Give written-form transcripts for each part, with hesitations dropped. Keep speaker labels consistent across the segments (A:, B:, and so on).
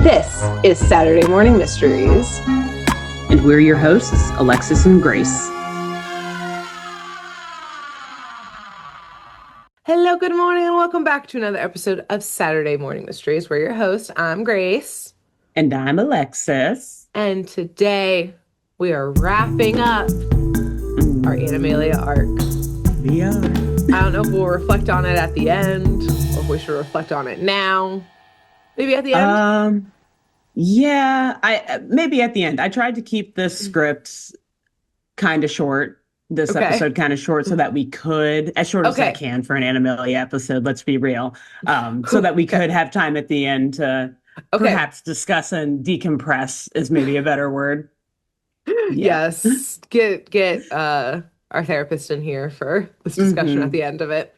A: This is Saturday Morning Mysteries.
B: And we're your hosts, Alexis and Grace.
A: Hello, good morning, and welcome back to another episode of Saturday Morning Mysteries. We're your host. I'm Grace.
B: And I'm Alexis.
A: And today we are wrapping up our Animalia arc.
B: We are.
A: I don't know if we'll reflect on it at the end or if we should reflect on it now. Maybe at the end?
B: Yeah, maybe at the end. I tried to keep the scripts kind of short. This episode kind of short so that we could, as short as I can for an Animalia episode, let's be real, so that we could have time at the end to perhaps discuss and decompress is maybe a better word.
A: Yes. Get our therapist in here for this discussion at the end of it.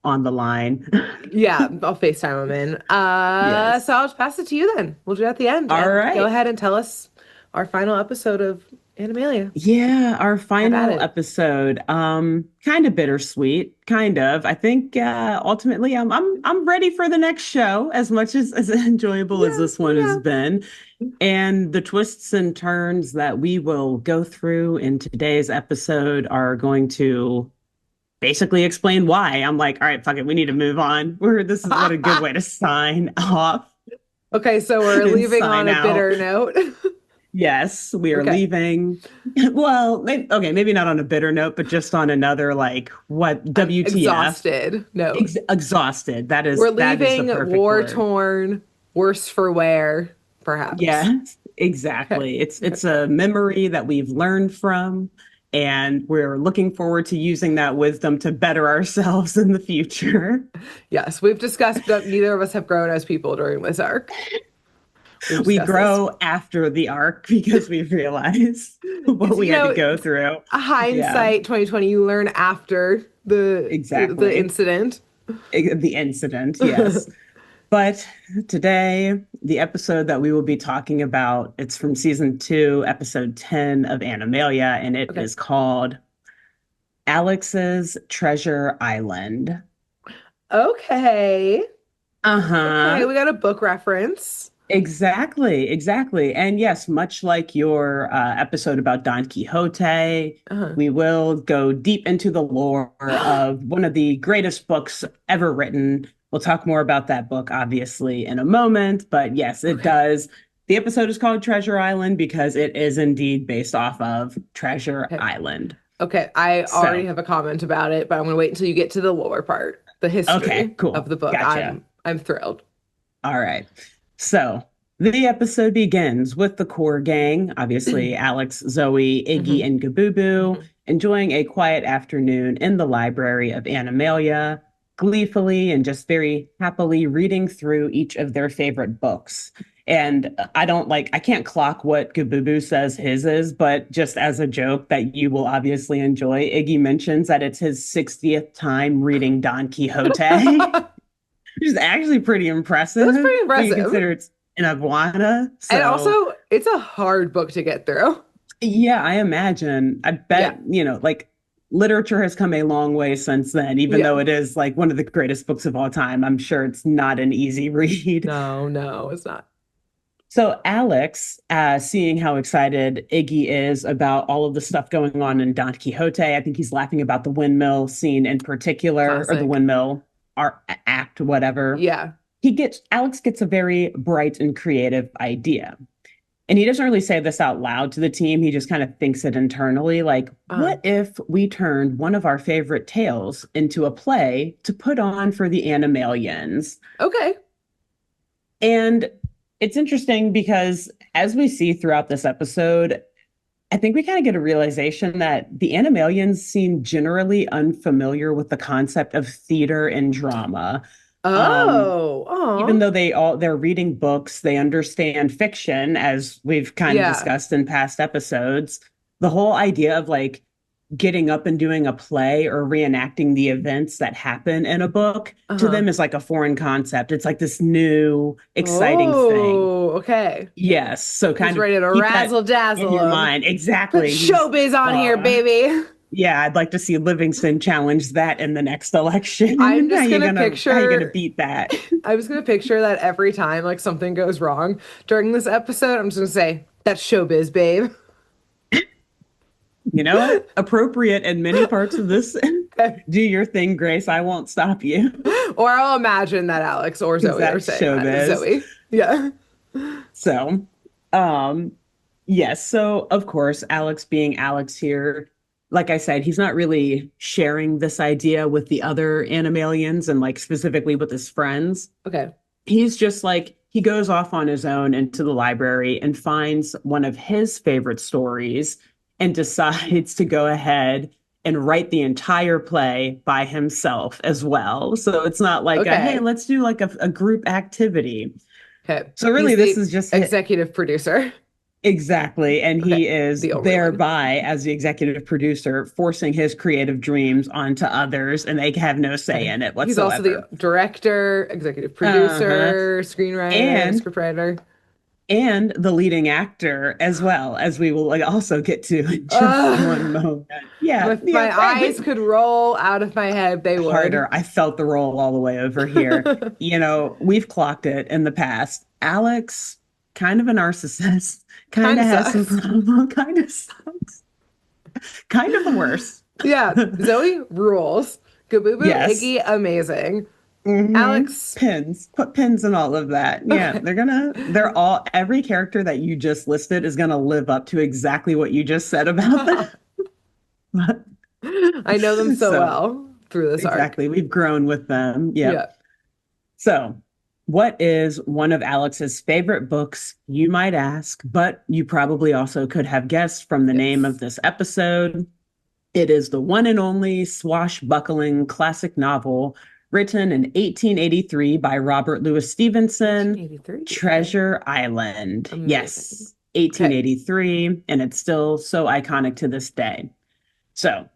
B: On the line.
A: Yeah, I'll FaceTime him in. Yes. So I'll just pass it to you then. We'll do it at the end.
B: All right.
A: Go ahead and tell us our final episode of Animalia.
B: Yeah, our final episode. Kind of bittersweet, kind of. I think ultimately I'm ready for the next show as much as enjoyable as this one has been. And the twists and turns that we will go through in today's episode are going to basically explain why. I'm like, all right, fuck it, we need to move on. This is what a good way to sign off.
A: Okay, so we're leaving on a bitter note.
B: Yes, we are leaving. Well, maybe not on a bitter note, but just on another, like, what, WTF?
A: Exhausted. No.
B: Exhausted.
A: We're leaving war-torn, worse for wear, perhaps.
B: Yeah, exactly. Okay. It's a memory that we've learned from, and we're looking forward to using that wisdom to better ourselves in the future.
A: Yes, we've discussed that neither of us have grown as people during this arc.
B: We grow after the arc because we realize what we had to go through.
A: Hindsight 2020, you learn after the incident.
B: The incident, yes. But today, the episode that we will be talking about, it's from season 2, episode 10 of Animalia, and it is called Alex's Treasure Island.
A: Okay.
B: Okay,
A: we got a book reference.
B: Exactly. And yes, much like your episode about Don Quixote, we will go deep into the lore of one of the greatest books ever written. We'll talk more about that book, obviously, in a moment. But yes, it does. The episode is called Treasure Island because it is indeed based off of Treasure Island.
A: Okay, I already have a comment about it, but I'm going to wait until you get to the lore part, the history of the book.
B: Gotcha.
A: I'm thrilled.
B: All right. So the episode begins with the core gang, obviously Alex, Zoe, Iggy, and Gabooboo, enjoying a quiet afternoon in the library of Animalia, gleefully and just very happily reading through each of their favorite books. And I can't clock what Gabooboo says his is, but just as a joke that you will obviously enjoy, Iggy mentions that it's his 60th time reading Don Quixote. Which is actually pretty impressive.
A: That's pretty impressive.
B: You consider it's an iguana. So.
A: And also, it's a hard book to get through.
B: Yeah, I imagine. I bet, literature has come a long way since then, even though it is like one of the greatest books of all time. I'm sure it's not an easy read.
A: No, it's not.
B: So Alex, seeing how excited Iggy is about all of the stuff going on in Don Quixote, I think he's laughing about the windmill scene in particular, or the windmill act, whatever.
A: Yeah.
B: Alex gets a very bright and creative idea. And he doesn't really say this out loud to the team. He just kind of thinks it internally. Like, what if we turned one of our favorite tales into a play to put on for the Animalians?
A: Okay.
B: And it's interesting because as we see throughout this episode, I think we kind of get a realization that the Animalians seem generally unfamiliar with the concept of theater and drama. Even though they're reading books, they understand fiction, as we've kind of discussed in past episodes. The whole idea of like getting up and doing a play or reenacting the events that happen in a book to them is like a foreign concept. It's like this new, exciting thing.
A: Oh, okay.
B: Yes. So kind of
A: ready to razzle dazzle
B: in your mind. Exactly.
A: Put showbiz on here, baby.
B: Yeah, I'd like to see Livingston challenge that in the next
A: I'm
B: election.
A: just gonna
B: How you gonna
A: picture
B: beat that?
A: I was gonna picture that every time like something goes wrong during this episode, I'm just gonna say, that's showbiz, babe.
B: You know what? Appropriate in many parts of this. Do your thing, Grace. I won't stop you
A: Or I'll imagine that Alex or
B: because
A: Zoe are
B: that's
A: saying that.
B: showbiz.
A: Zoe. Yeah.
B: So, um, yes. So, of course, Alex being Alex here, like I said, he's not really sharing this idea with the other Animalians and like specifically with his friends.
A: Okay.
B: He's just like, he goes off on his own into the library and finds one of his favorite stories and decides to go ahead and write the entire play by himself as well. So it's not like hey,
A: Okay.
B: let's do like a group activity.
A: Okay.
B: So really,
A: He's
B: this
A: the
B: is just
A: executive producer.
B: exactly. And
A: Okay.
B: he is
A: The only one.
B: thereby, as the executive producer, forcing his creative dreams onto others, and they have no say
A: Okay.
B: in it
A: He's also the
B: whatsoever.
A: director, executive
B: Uh-huh.
A: producer, screenwriter,
B: And
A: scriptwriter.
B: the leading actor as well, as we will like also get to in just one
A: Ugh.
B: moment. Yeah,
A: If
B: yeah,
A: my eyes could roll out of my head, they would.
B: harder. I felt the roll all the way over here. We've clocked it in the past. Alex, kind of a narcissist, kind
A: Kind
B: of
A: of
B: has some
A: sucks.
B: problem, kind of sucks, kind of the worst.
A: Yeah. Zoe rules. Gabooboo,
B: Yes.
A: Iggy, amazing.
B: Mm-hmm.
A: Alex,
B: Pins, put pins in all of that. Yeah,
A: okay.
B: every character that you just listed is gonna live up to exactly what you just said about them.
A: I know them so
B: So,
A: well through this arc.
B: exactly, we've grown with them. Yep.
A: Yeah.
B: So, what is one of Alex's favorite books, you might ask, but you probably also could have guessed from the name of
A: Yes.
B: this episode. It is the one and only swashbuckling classic novel written in 1883 by Robert Louis Stevenson,
A: 1883. Okay.
B: Treasure Island.
A: Amazing.
B: Yes,
A: Okay.
B: 1883, and it's still so iconic to this day. So,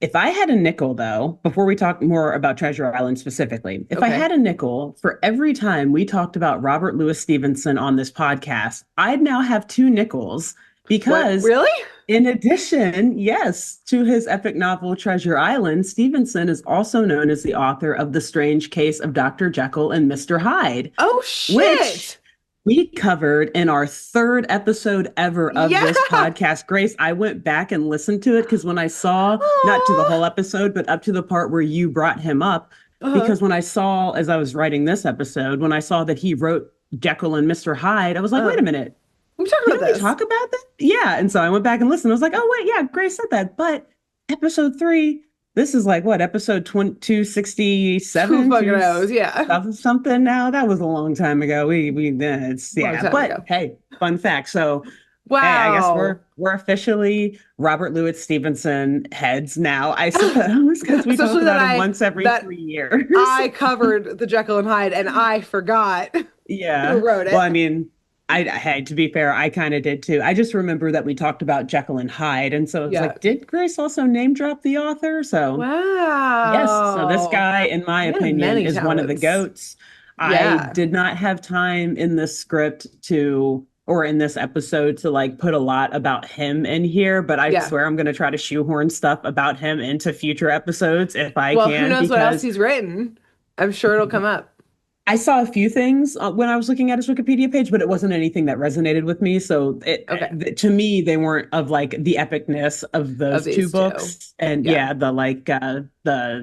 B: if I had a nickel, though, before we talk more about Treasure Island specifically, if I
A: Okay.
B: had a nickel for every time we talked about Robert Louis Stevenson on this podcast, I'd now have two nickels
A: What?
B: because,
A: Really?
B: in addition, yes, to his epic novel Treasure Island, Stevenson is also known as the author of The Strange Case of Dr. Jekyll and Mr. Hyde,
A: Oh,
B: which
A: shit.
B: we covered in our third episode ever of this
A: Yeah.
B: podcast. Grace, I went back and listened to it because when I saw, not to the
A: Aw.
B: whole episode, but up to the part where you brought him up,
A: Uh-huh.
B: because when I saw, as I was writing this episode, when I saw that he wrote Jekyll and Mr. Hyde, I was like, wait
A: Uh-huh.
B: a minute,
A: We talked about
B: didn't we
A: this.
B: talk about that? Yeah. And so I went back and listened. I was like, oh, wait, yeah, Grace said that. But episode three, this is like what, episode 267,
A: Who fucking knows? Yeah.
B: something now. That was a long time ago. It's,
A: Long
B: yeah.
A: time
B: But
A: ago.
B: hey, fun fact. So, hey, I guess
A: Wow.
B: we're officially Robert Louis Stevenson heads now, I suppose, because we talk
A: Especially
B: about him once every
A: that
B: 3 years.
A: I covered the Jekyll and Hyde and I forgot
B: Yeah.
A: who wrote
B: Well, I
A: it.
B: mean, hey, to be fair, I kind of did too. I just remember that we talked about Jekyll and Hyde. And so it's
A: Yeah.
B: like, did Grace also name drop the author? So, yes. So this
A: Wow.
B: guy, in my
A: You have
B: opinion,
A: many
B: is one of the
A: talents.
B: goats. I
A: Yeah.
B: did not have time in this script to, or in this episode to like put a lot about him in here, but I
A: Yeah.
B: swear I'm going to try to shoehorn stuff about him into future episodes if I
A: Well, who
B: can,
A: knows what else
B: because
A: he's written? I'm sure it'll come up.
B: I saw a few things when I was looking at his Wikipedia page, but it wasn't anything that resonated with me. So
A: Okay.
B: to me, they weren't of like the epicness of
A: Of
B: those two
A: these two.
B: books, and
A: Yeah.
B: yeah,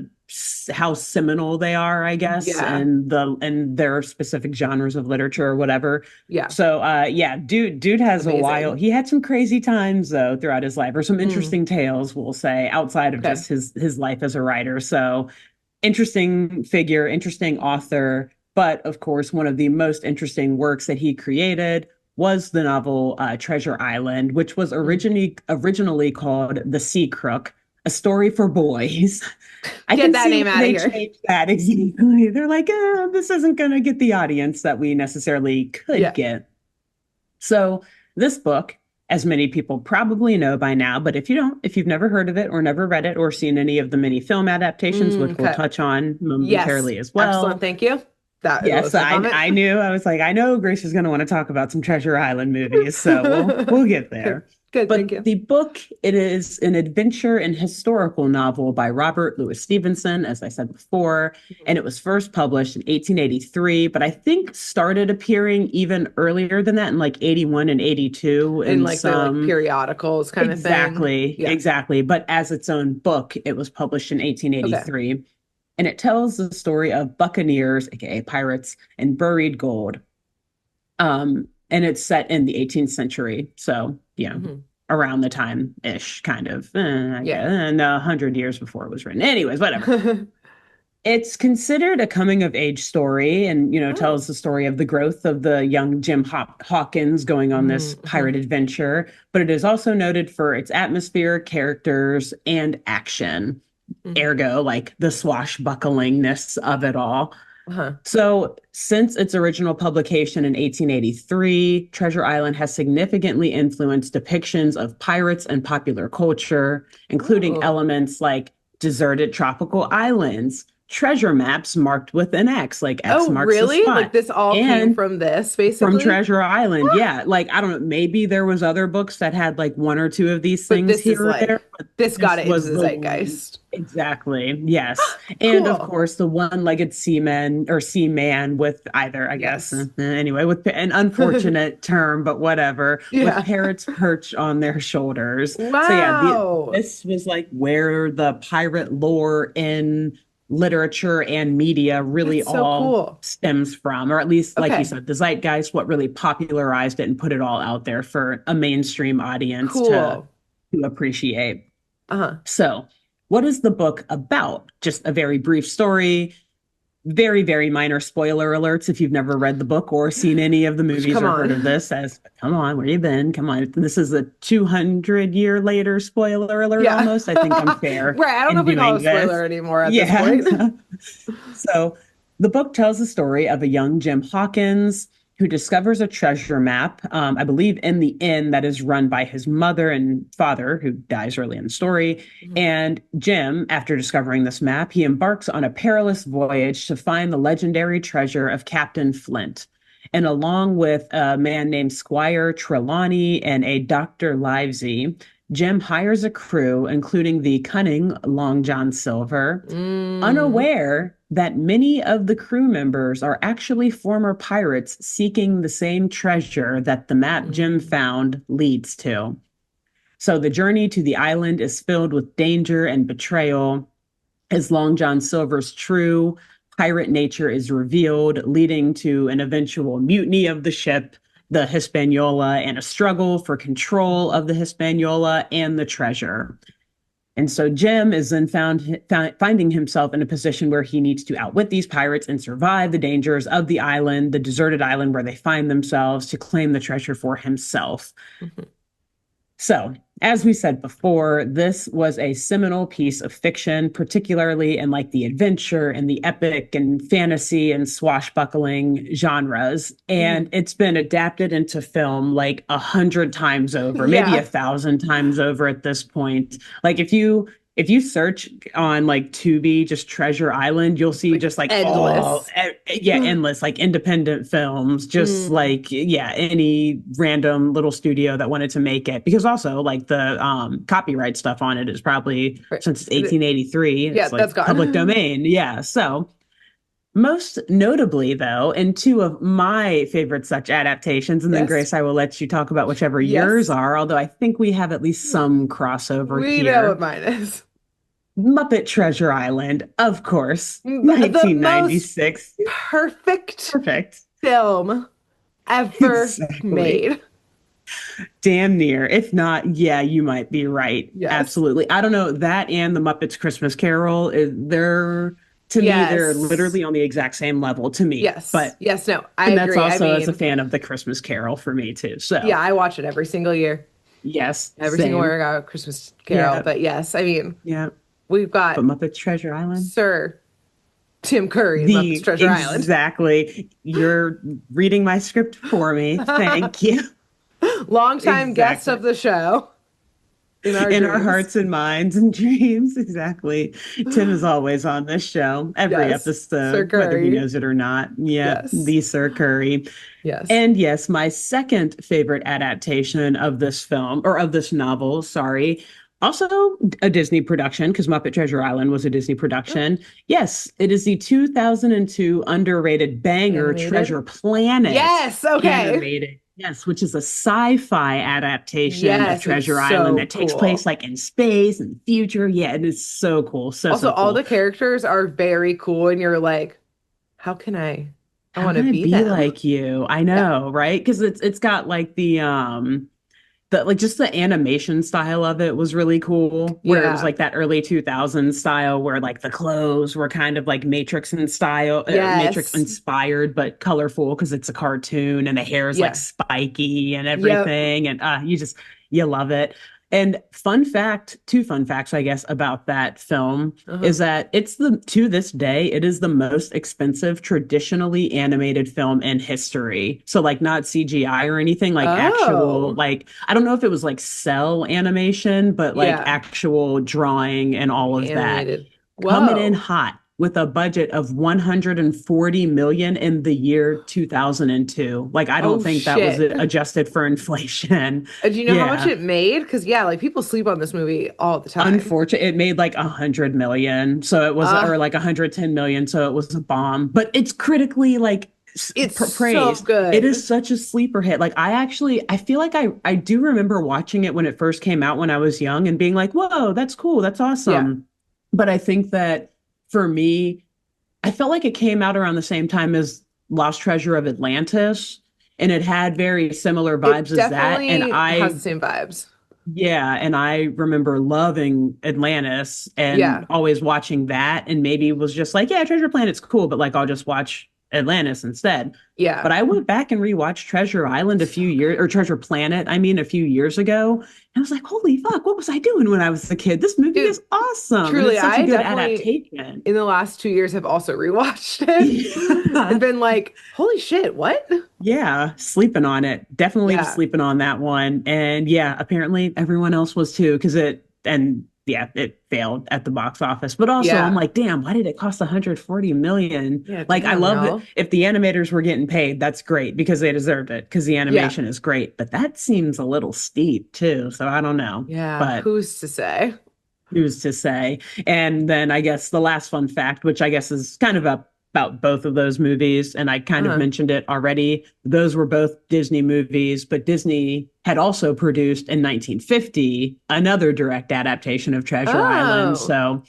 B: how seminal they are, I guess,
A: Yeah.
B: and their specific genres of literature or whatever.
A: Yeah.
B: So yeah, dude has a while.
A: Amazing.
B: He had some crazy times though throughout his life, or some
A: Mm.
B: interesting tales, we'll say, outside of
A: Okay.
B: just his life as a writer. So interesting figure, interesting author. But of course, one of the most interesting works that he created was the novel Treasure Island, which was
A: Mm.
B: originally called The Sea Crook, a story for boys. I
A: Get
B: can
A: that
B: see
A: name
B: why
A: out of
B: they
A: here.
B: changed that exactly. They're like, this isn't going to get the audience that we necessarily could
A: Yeah.
B: get. So this book, as many people probably know by now, but if you don't, if you've never heard of it or never read it or seen any of the many film adaptations, which we'll
A: Okay.
B: touch on
A: Yes.
B: momentarily as
A: Excellent.
B: well,
A: Thank you. That
B: Yes,
A: was my comment.
B: I knew. I was like, I know Grace is going to want to talk about some Treasure Island movies, so we'll get
A: Good,
B: there.
A: good, thank
B: But
A: you.
B: the book, it is an adventure and historical novel by Robert Louis Stevenson, as I said before, and it was first published in 1883, but I think started appearing even earlier than that in like 81 and 82
A: In
B: in
A: like the like
B: some.
A: periodicals kind of thing.
B: Exactly,
A: Yeah.
B: exactly. But as its own book, it was published in
A: Okay.
B: 1883. And it tells the story of buccaneers, aka pirates, and buried gold. And it's set in the 18th century. So,
A: Hmm.
B: around the time ish, kind of, I guess,
A: Yeah.
B: and 100 years before it was written. Anyways, whatever. It's considered a coming of age story and,
A: Oh.
B: tells the story of the growth of the young Jim Hawkins going on this
A: Mm-hmm.
B: pirate adventure. But it is also noted for its atmosphere, characters, and action.
A: Hmm.
B: Ergo, like the swashbucklingness of it all.
A: Uh-huh.
B: So, since its original publication in 1883, Treasure Island has significantly influenced depictions of pirates and popular culture, including
A: Oh.
B: elements like deserted tropical islands, treasure maps marked with an X, like X
A: Oh,
B: marks the
A: really? Like
B: spot,
A: this all came
B: and
A: from this,
B: from
A: basically?
B: Treasure Island. Yeah, like I don't know, maybe there was other books that had like one or two of these
A: But
B: things
A: this is
B: here or
A: like
B: there, but
A: this got
B: this
A: it into
B: was
A: the
B: the one.
A: zeitgeist.
B: Exactly. Yes. And of
A: Cool.
B: course, the one-legged seaman or seaman with either, I guess,
A: Yes.
B: anyway, with an unfortunate term, but whatever, with
A: Yeah.
B: parrots perched on their shoulders. So yeah,
A: Wow.
B: this was like where the pirate lore in literature and media really
A: That's so
B: all
A: cool.
B: stems from, or at least, like you
A: Okay.
B: said, the zeitgeist, what really popularized it and put it all out there for a mainstream audience
A: Cool.
B: to appreciate.
A: Uh-huh.
B: So, what is the book about? Just a very brief story, very, very minor spoiler alerts if you've never read the book or seen any of the movies
A: Come
B: or heard of
A: on.
B: this. As, come on, where you been? Come on. This is a 200-year later spoiler alert
A: Yeah.
B: almost. I think I'm fair
A: Right. I don't know
B: in
A: if we call it
B: doing
A: a
B: this.
A: spoiler anymore at this
B: Yeah.
A: point.
B: So the book tells the story of a young Jim Hawkins who discovers a treasure map, I believe, in the inn that is run by his mother and father, who dies early in the story.
A: Mhm.
B: And Jim, after discovering this map, he embarks on a perilous voyage to find the legendary treasure of Captain Flint. And along with a man named Squire Trelawney and a Dr. Livesey, Jim hires a crew, including the cunning Long John Silver,
A: Mm.
B: unaware that many of the crew members are actually former pirates seeking the same treasure that the map Jim
A: Mm.
B: found leads to. So the journey to the island is filled with danger and betrayal as Long John Silver's true pirate nature is revealed, leading to an eventual mutiny of the ship, the Hispaniola, and a struggle for control of the Hispaniola and the treasure. And so Jim is then finding himself in a position where he needs to outwit these pirates and survive the dangers of the island, the deserted island where they find themselves, to claim the treasure for himself.
A: Mhm.
B: So, as we said before, this was a seminal piece of fiction, particularly in like the adventure and the epic and fantasy and swashbuckling genres. And
A: Mhm.
B: it's been adapted into film like 100 times over, maybe a
A: Yeah.
B: thousand times over at this point. Like if you search on like Tubi, just Treasure Island, you'll see
A: Like
B: just like all,
A: endless.
B: yeah, endless, like independent films, just
A: Mm.
B: like, yeah, any random little studio that wanted to make it. Because also, like the copyright stuff on it is probably,
A: Right.
B: since it's 1883,
A: Yeah,
B: it's
A: that's
B: like public
A: gone.
B: domain. Yeah. So, most notably, though, and two of my favorite such adaptations, and then
A: Yes.
B: Grace, I will let you talk about whichever yours
A: Yes.
B: are, although I think we have at least some crossover
A: We know what
B: here.
A: mine is.
B: Muppet Treasure Island, of course,
A: The most
B: 1996.
A: perfect
B: Perfect.
A: film ever
B: Exactly.
A: made.
B: Damn near. If not, yeah, you might be right.
A: Yes.
B: Absolutely. I don't know. That and the Muppets Christmas Carol, they're, to me, they're
A: Yes.
B: literally on the exact same level to me.
A: Yes.
B: But,
A: Yes. No, I
B: and that's
A: agree. I
B: also as a
A: mean,
B: fan of the Christmas Carol for me too.
A: yeah,
B: So,
A: I watch it every single year.
B: yes,
A: Every single year
B: same.
A: I got a Christmas Carol.
B: Yeah.
A: But yes, I mean,
B: Yeah.
A: we've
B: But
A: got
B: Muppet Treasure Island,
A: Sir Tim Curry in Muppets
B: the
A: Treasure Island.
B: exactly. You're reading my script for me. Thank you.
A: Longtime guest of
B: Exactly.
A: the show. In our
B: In our
A: dreams.
B: hearts and minds and dreams. Exactly. Tim is always on this show, every
A: Yes. Sir
B: episode, whether he
A: Curry.
B: knows it or not. Yep,
A: Yes.
B: the Sir Curry.
A: Yes.
B: And yes, my second favorite adaptation of this film, or of this novel, sorry, also a Disney production, because Muppet Treasure Island was a Disney
A: Oh,
B: production. Yes, it is the 2002 underrated banger
A: animated.
B: Treasure Planet
A: Yes. Okay.
B: animated. Yes, which is a sci-fi adaptation of
A: Yes. It's
B: Treasure Island
A: so
B: that takes place
A: cool.
B: like in space and the future. Yeah, it is so cool. So,
A: Also,
B: so
A: all
B: cool.
A: the characters are very cool, and you're like, how can I
B: How
A: want to
B: can I
A: be
B: be
A: them.
B: like you? I
A: Yeah.
B: know, right? Because it's got like the like just the animation style of it was really cool, where it was
A: Yeah.
B: like that early 2000s style where like the clothes were kind of like Matrix in style, Matrix
A: Yes.
B: inspired but colorful because it's a cartoon, and the hair is like
A: Yeah.
B: spiky and
A: Yep.
B: everything, and you love it. And fun fact, two fun facts, I guess, about that film
A: Uh-huh.
B: is that it's the to this day, it is the most expensive traditionally animated film in history. So like not CGI or anything, like actual,
A: Oh.
B: like I don't know if it was like cell animation, but like
A: Yeah.
B: actual drawing and all of that.
A: Animated.
B: Coming in
A: Whoa.
B: hot with a budget of 140 million in the year 2002. Like I don't
A: Oh
B: think that was
A: shit.
B: adjusted for inflation.
A: Do you know how much
B: Yeah.
A: it made? Because yeah, like people sleep on this movie all the time.
B: Unfortunate, it made like 100 million, so it was, or
A: Uh,
B: like 110 million, so it was a bomb. But it's critically like
A: it's so
B: praised. It is
A: good.
B: such a sleeper hit. Like I feel like I do remember watching it when it first came out when I was young and being like, "Whoa, that's cool, that's
A: Yeah.
B: awesome." But I think that for me, I felt like it came out around the same time as Lost Treasure of Atlantis, and it had very similar
A: It
B: vibes as that. And
A: definitely has the same vibes.
B: yeah, and I remember loving Atlantis and
A: Yeah.
B: always watching that, and maybe was just like, yeah, Treasure Planet's cool, but like I'll just watch Atlantis instead.
A: Yeah.
B: But I went back and rewatched Treasure Island a
A: So
B: few years, or Treasure Planet, I mean, a few years ago. And I was like, holy fuck, what was I doing when I was a kid? This movie
A: good.
B: is awesome, and
A: Truly,
B: it's such a
A: I
B: good
A: definitely
B: adaptation.
A: in the last 2 years have also rewatched it and been like, holy shit, what?
B: Yeah, sleeping on it. Definitely
A: Yeah.
B: sleeping on that one. And yeah, apparently everyone else was too, because it failed at the box office. But also I'm
A: Yeah.
B: like, damn, why did it cost 140 million?
A: Yeah,
B: Like I
A: damn,
B: love that
A: y'all.
B: if the animators were getting paid, that's great because they deserved it because the
A: Yeah.
B: animation is great. But that seems a little steep too. So I don't know.
A: Yeah.
B: But
A: Who's to say?
B: who's to say? And then I guess the last fun fact, which I guess is kind of about both of those movies, and I kind of
A: Uh-huh.
B: mentioned it already. Those were both Disney movies, but Disney had also produced in 1950 another direct adaptation of Treasure Island.
A: Oh,
B: So
A: like a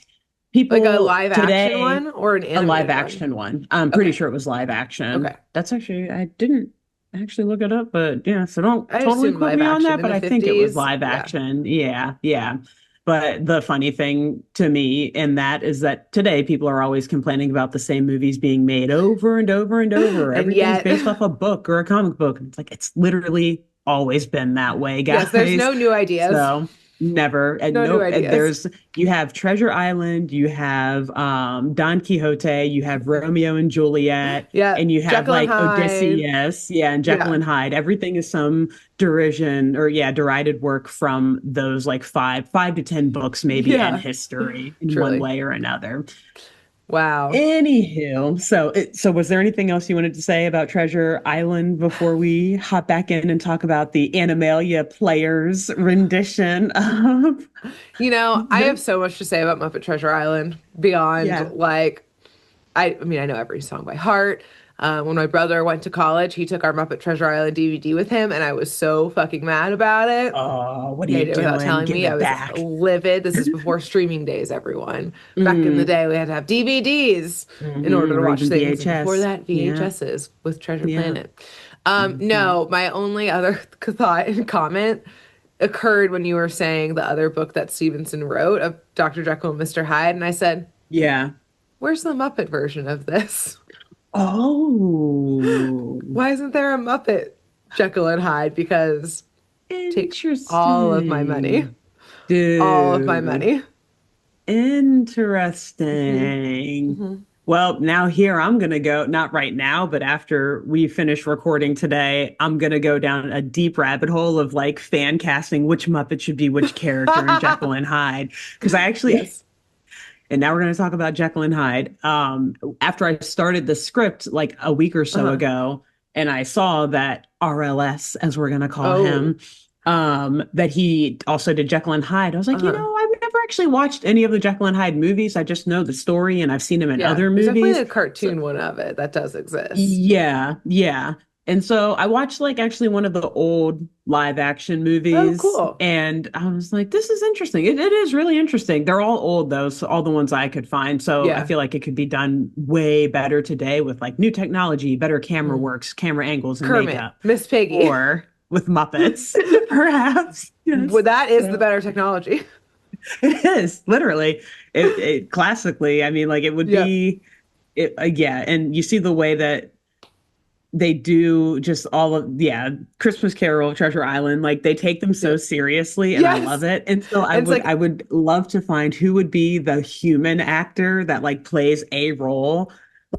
B: people
A: live action
B: today,
A: one or an
B: a live
A: animated one?
B: action one. I'm pretty
A: Okay.
B: sure it was live action.
A: Okay.
B: That's actually, I didn't actually look it up, but yeah, so don't
A: I
B: totally
A: assume
B: quote
A: live
B: me on
A: action
B: that,
A: in
B: but
A: the
B: I think it was
A: 50s.
B: live
A: Yeah.
B: action. Yeah, yeah. But the funny thing to me in that is that today people are always complaining about the same movies being made over and over and over.
A: And
B: Everything's
A: yet,
B: based off a book or a comic book. It's like it's literally always been that way,
A: yes, there's
B: guys.
A: no new ideas.
B: So never. And
A: No new
B: nope. And
A: ideas.
B: you have Treasure Island, you have Don Quixote, you have Romeo and Juliet,
A: Yeah.
B: and you have
A: Jekyll and
B: like
A: Hyde.
B: Odysseus, yeah, and Jekyll
A: Yeah.
B: and Hyde. Everything is some derision or yeah, derided work from those like five to ten books maybe in
A: Yeah.
B: history in one
A: Truly.
B: way or another.
A: Wow.
B: Anywho, so was there anything else you wanted to say about Treasure Island before we hop back in and talk about the Animalia players rendition of
A: I
B: the
A: have so much to say about Muppet Treasure Island beyond
B: yeah.
A: like I mean, I know every song by heart. When my brother went to college, he took our Muppet Treasure Island DVD with him, and I was so fucking mad about it.
B: Oh, what are
A: He
B: you
A: ate it without
B: doing?
A: telling
B: Give
A: me. I
B: it
A: was
B: back.
A: livid. This is before streaming days, everyone. Back in the
B: Mm,
A: day, we had to have DVDs in order to
B: or
A: watch
B: even
A: things, and before
B: VHS.
A: that,
B: Yeah.
A: VHSs with Treasure
B: Yeah.
A: Planet.
B: Hmm.
A: No, my only other thought and comment occurred when you were saying the other book that Stevenson wrote of Dr. Jekyll and Mr. Hyde, and I said,
B: Yeah.
A: "Where's the Muppet version of this?
B: Oh,
A: Why isn't there a Muppet Jekyll and Hyde? Because take all of my money,
B: interesting.
A: all of my
B: Dude.
A: money." hmm
B: Interesting.
A: hmm
B: Well, now here I'm going to go, not right now, but after we finish recording today, I'm going to go down a deep rabbit hole of like fan casting which Muppet should be which character in Jekyll and Hyde. Because I actually,
A: Yes.
B: and now we're going to talk about Jekyll and Hyde. After I started the script like a week or so
A: Uh-huh.
B: ago, and I saw that RLS, as we're going to call
A: Oh.
B: him, that he also did Jekyll and Hyde. I was like,
A: Uh-huh.
B: I've never actually watched any of the Jekyll and Hyde movies. I just know the story and I've seen him in
A: Yeah.
B: other
A: There's definitely
B: movies.
A: a
B: So
A: cartoon one of it that does exist.
B: yeah, yeah. And so I watched like actually one of the old live action
A: Oh,
B: movies,
A: cool.
B: and I was like, this is interesting. It is really interesting. They're all old though, so all the ones I could find. So I
A: Yeah.
B: feel like it could be done way better today with like new technology, better camera
A: Mm.
B: works, camera angles, and
A: Kermit,
B: makeup,
A: Miss Piggy.
B: or with Muppets, perhaps.
A: Well,
B: Yes.
A: that is the
B: So
A: better technology.
B: it is literally it classically. I mean, like it would
A: Yeah.
B: be it, yeah, and you see the way that they do just all of Christmas Carol, Treasure Island, like they take them
A: Yeah.
B: so seriously and I love
A: Yes.
B: it. And so
A: And it's
B: I
A: like,
B: would love to find who would be the human actor that like plays a role.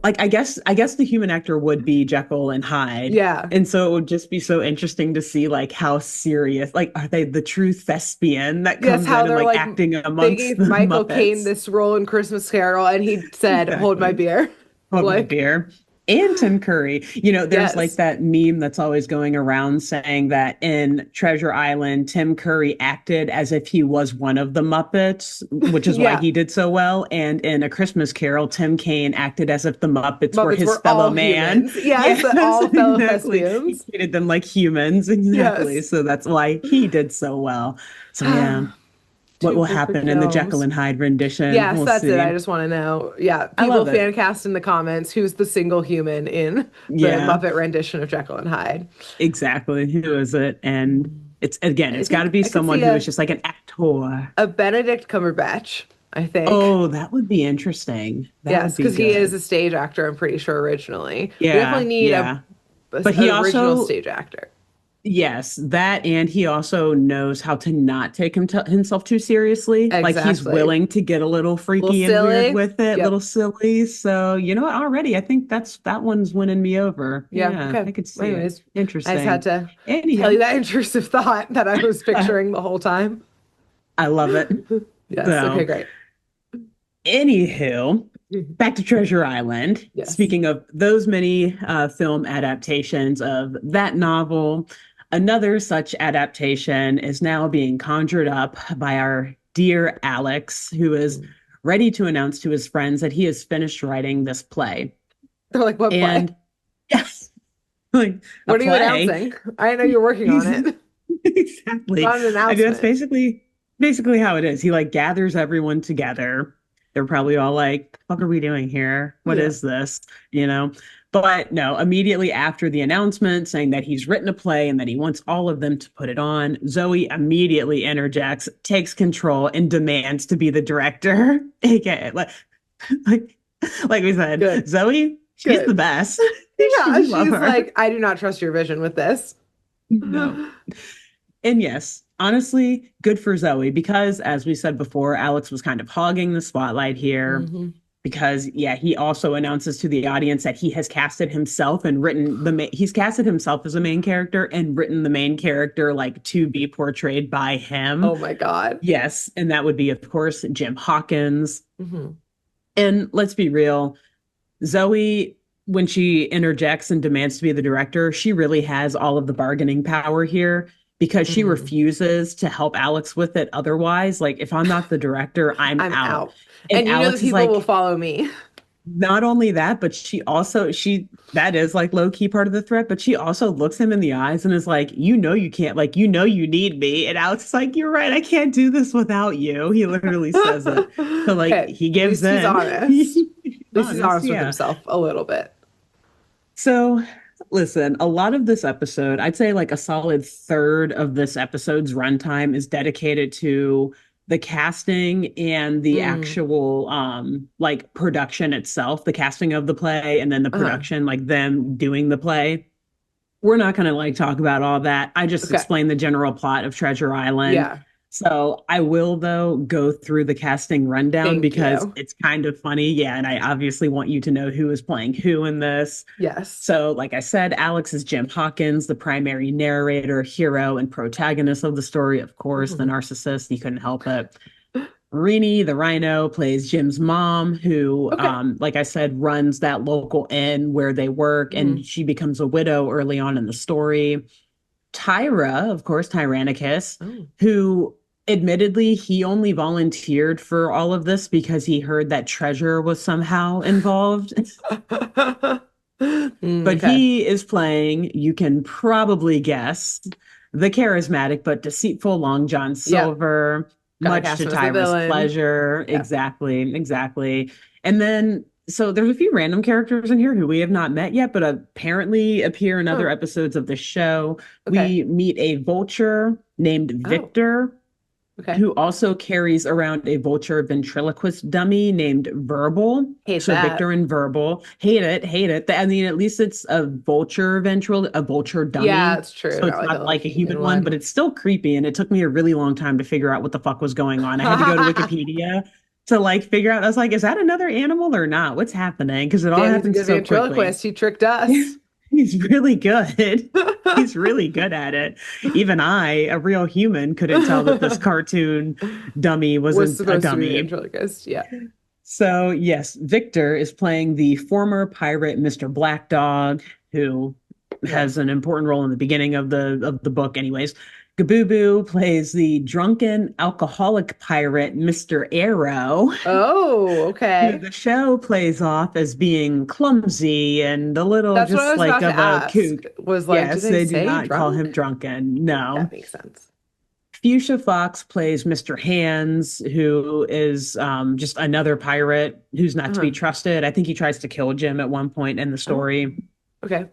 B: Like I guess the human actor would be Jekyll and Hyde.
A: yeah.
B: And so it would just be so interesting to see like how serious, like are they the true thespian that
A: Yes,
B: comes
A: how
B: in and
A: they're
B: like
A: like
B: acting
A: they
B: amongst
A: gave
B: the
A: Michael Caine
B: Muppets?
A: this role in Christmas Carol and he said, "Hold my
B: Exactly.
A: beer."
B: Hold my
A: Like,
B: beer. And Tim Curry. There's like
A: yes.
B: that meme that's always going around saying that in Treasure Island, Tim Curry acted as if he was one of the Muppets, which is why
A: Yeah.
B: he did so well. And in A Christmas Carol, Tim Kaine acted as if the Muppets were
A: Muppets
B: his
A: were
B: fellow
A: all
B: man.
A: humans. Yes,
B: Yes,
A: all fellow
B: exactly. He
A: thespians.
B: treated them like humans. Exactly.
A: Yes.
B: So that's why he did so well. So yeah, what
A: Two
B: will
A: perfect
B: happen in the Jekyll
A: films.
B: and Hyde rendition?
A: Yes,
B: We'll
A: that's it. I
B: see.
A: just want to know. Yeah,
B: I
A: people
B: love
A: fan
B: it.
A: cast in the comments who's the single human in the
B: Yeah.
A: Muppet rendition of Jekyll and Hyde.
B: Exactly. Who is it? And it's again,
A: I
B: it's got to
A: think
B: be
A: I could
B: someone
A: see
B: who is just like an actor.
A: a Benedict Cumberbatch, I think.
B: Oh, that would be interesting. That
A: Yes,
B: would be
A: because he is
B: good.
A: a stage actor, I'm pretty sure, originally. We definitely
B: Yeah,
A: need
B: yeah. But
A: an
B: he
A: original
B: also,
A: stage actor.
B: yes, that and he also knows how to not take himself too seriously. Like he's
A: Exactly.
B: willing to get a little
A: A little
B: freaky and weird
A: silly.
B: with it, little
A: Yep.
B: silly. So, you know what? Already, I think that one's winning me over.
A: Yeah.
B: Yeah,
A: Okay.
B: I could see it.
A: Anyways, I just had
B: Interesting.
A: to tell you
B: Anyhow,
A: that intrusive thought that I was picturing the whole time.
B: I love it.
A: Yes. Okay,
B: So,
A: great.
B: anywho, back to Treasure Island.
A: Yes.
B: Speaking of those many film adaptations of that novel, another such adaptation is now being conjured up by our dear Alex, who is
A: Mm.
B: ready to announce to his friends that he has finished writing this play.
A: They're like, what play?
B: And yes, like a
A: What are you
B: play.
A: announcing? I didn't know you were working on it. It's
B: Exactly.
A: not an
B: I mean, that's
A: announcement.
B: basically how it is. He like gathers everyone together. They're probably all like, "What are we doing here? What
A: Yeah.
B: is this?" You know. But no, immediately after the announcement saying that he's written a play and that he wants all of them to put it on, Zoe immediately interjects, takes control, and demands to be the director. AKA, like, like we said,
A: Good.
B: Zoe, she's the
A: Good.
B: best.
A: Yeah.
B: We love
A: She's
B: her.
A: like, I do not trust your vision with this.
B: No. And yes, honestly, good for Zoe because, as we said before, Alex was kind of hogging the spotlight here
A: Hmm.
B: because, yeah, he also announces to the audience that he has casted himself and written he's casted himself as a main character and written the main character like to be portrayed by him.
A: Oh my God.
B: Yes, and that would be, of course, Jim Hawkins.
A: Hmm.
B: And let's be real, Zoe, when she interjects and demands to be the director, she really has all of the bargaining power here because she
A: Hmm.
B: refuses to help Alex with it otherwise. Like, if I'm not the director, I'm
A: I'm
B: out.
A: out.
B: And
A: And you know that
B: Alex is
A: people will
B: like,
A: follow me.
B: not only that, but she that is like low key part of the threat, but she also looks him in the eyes and is like, you can't, like, you need me. And Alex is like, you're right, I can't do this without you. He literally says it. So like
A: Hey,
B: he
A: at
B: gives
A: least he's
B: in.
A: honest. At least he's
B: Honest,
A: honest with
B: yeah.
A: himself a little bit.
B: So, listen, a lot of this episode, I'd say like a solid third of this episode's runtime is dedicated to the casting and the
A: Mm.
B: actual like production itself, the casting of the play and then the
A: Uh-huh.
B: production, like them doing the play. We're not going to like talk about all that. I just
A: Okay.
B: explained the general plot of Treasure Island.
A: Yeah.
B: So I will, though, go through the casting rundown
A: Thank
B: because
A: you.
B: it's kind of funny. Yeah, and I obviously want you to know who is playing who in this.
A: Yes.
B: So, like I said, Alex is Jim Hawkins, the primary narrator, hero, and protagonist of the story. Of course, the
A: Mhm.
B: narcissist, you couldn't help it. Rini, the rhino, plays Jim's mom, who,
A: Okay.
B: like I said, runs that local inn where they work, and
A: Mhm.
B: she becomes a widow early on in the story. Tyra, of course, Tyrannicus,
A: Oh.
B: who admittedly he only volunteered for all of this because he heard that treasure was somehow involved.
A: Mm,
B: But
A: okay.
B: he is playing, you can probably guess, the charismatic but deceitful Long John
A: Yep.
B: Silver,
A: Gotta
B: much
A: cast
B: to
A: him as the
B: Tyra's
A: villain.
B: pleasure.
A: Yeah.
B: Exactly, exactly. And then, so there's a few random characters in here who we have not met yet, but apparently appear in other
A: Oh,
B: episodes of the show.
A: okay.
B: We meet a vulture named
A: Oh,
B: Victor,
A: okay.
B: who also carries around a vulture ventriloquist dummy named Verbal.
A: Hate
B: So
A: that.
B: Victor and Verbal, hate it, hate it. I mean, at least it's a vulture
A: Yeah,
B: dummy.
A: it's true.
B: So
A: Not
B: it's
A: like
B: not
A: a
B: like a
A: human
B: human one, but
A: one.
B: it's still creepy. And it took me a really long time to figure out what the fuck was going on. I had to go to Wikipedia to like figure out. I was like, is that another animal or not? What's happening? Because it all
A: Damn, he's a
B: happens
A: good
B: so quickly.
A: ventriloquist. He tricked us.
B: He's really good. He's really good at it. Even I, a real human, couldn't tell that this cartoon dummy
A: Was
B: wasn't a
A: supposed to be the
B: dummy.
A: ventriloquist. Yeah.
B: So, yes, Victor is playing the former pirate Mr. Black Dog, who
A: Okay.
B: has an important role in the beginning of the book, anyways. Gabooboo plays the drunken alcoholic pirate Mr. Arrow,
A: Oh,
B: who
A: okay.
B: the show plays off as being clumsy and a little
A: That's what I
B: just
A: was
B: like
A: about to
B: of a
A: ask.
B: kook.
A: Was like, did
B: Yes,
A: they
B: they do
A: say
B: not call
A: drunk?
B: him drunken. No.
A: That makes sense.
B: Fuchsia Fox plays Mr. Hands, who is just another pirate who's not to be
A: Uh-huh.
B: trusted. I think he tries to kill Jim at one point in the
A: Oh,
B: story.
A: okay.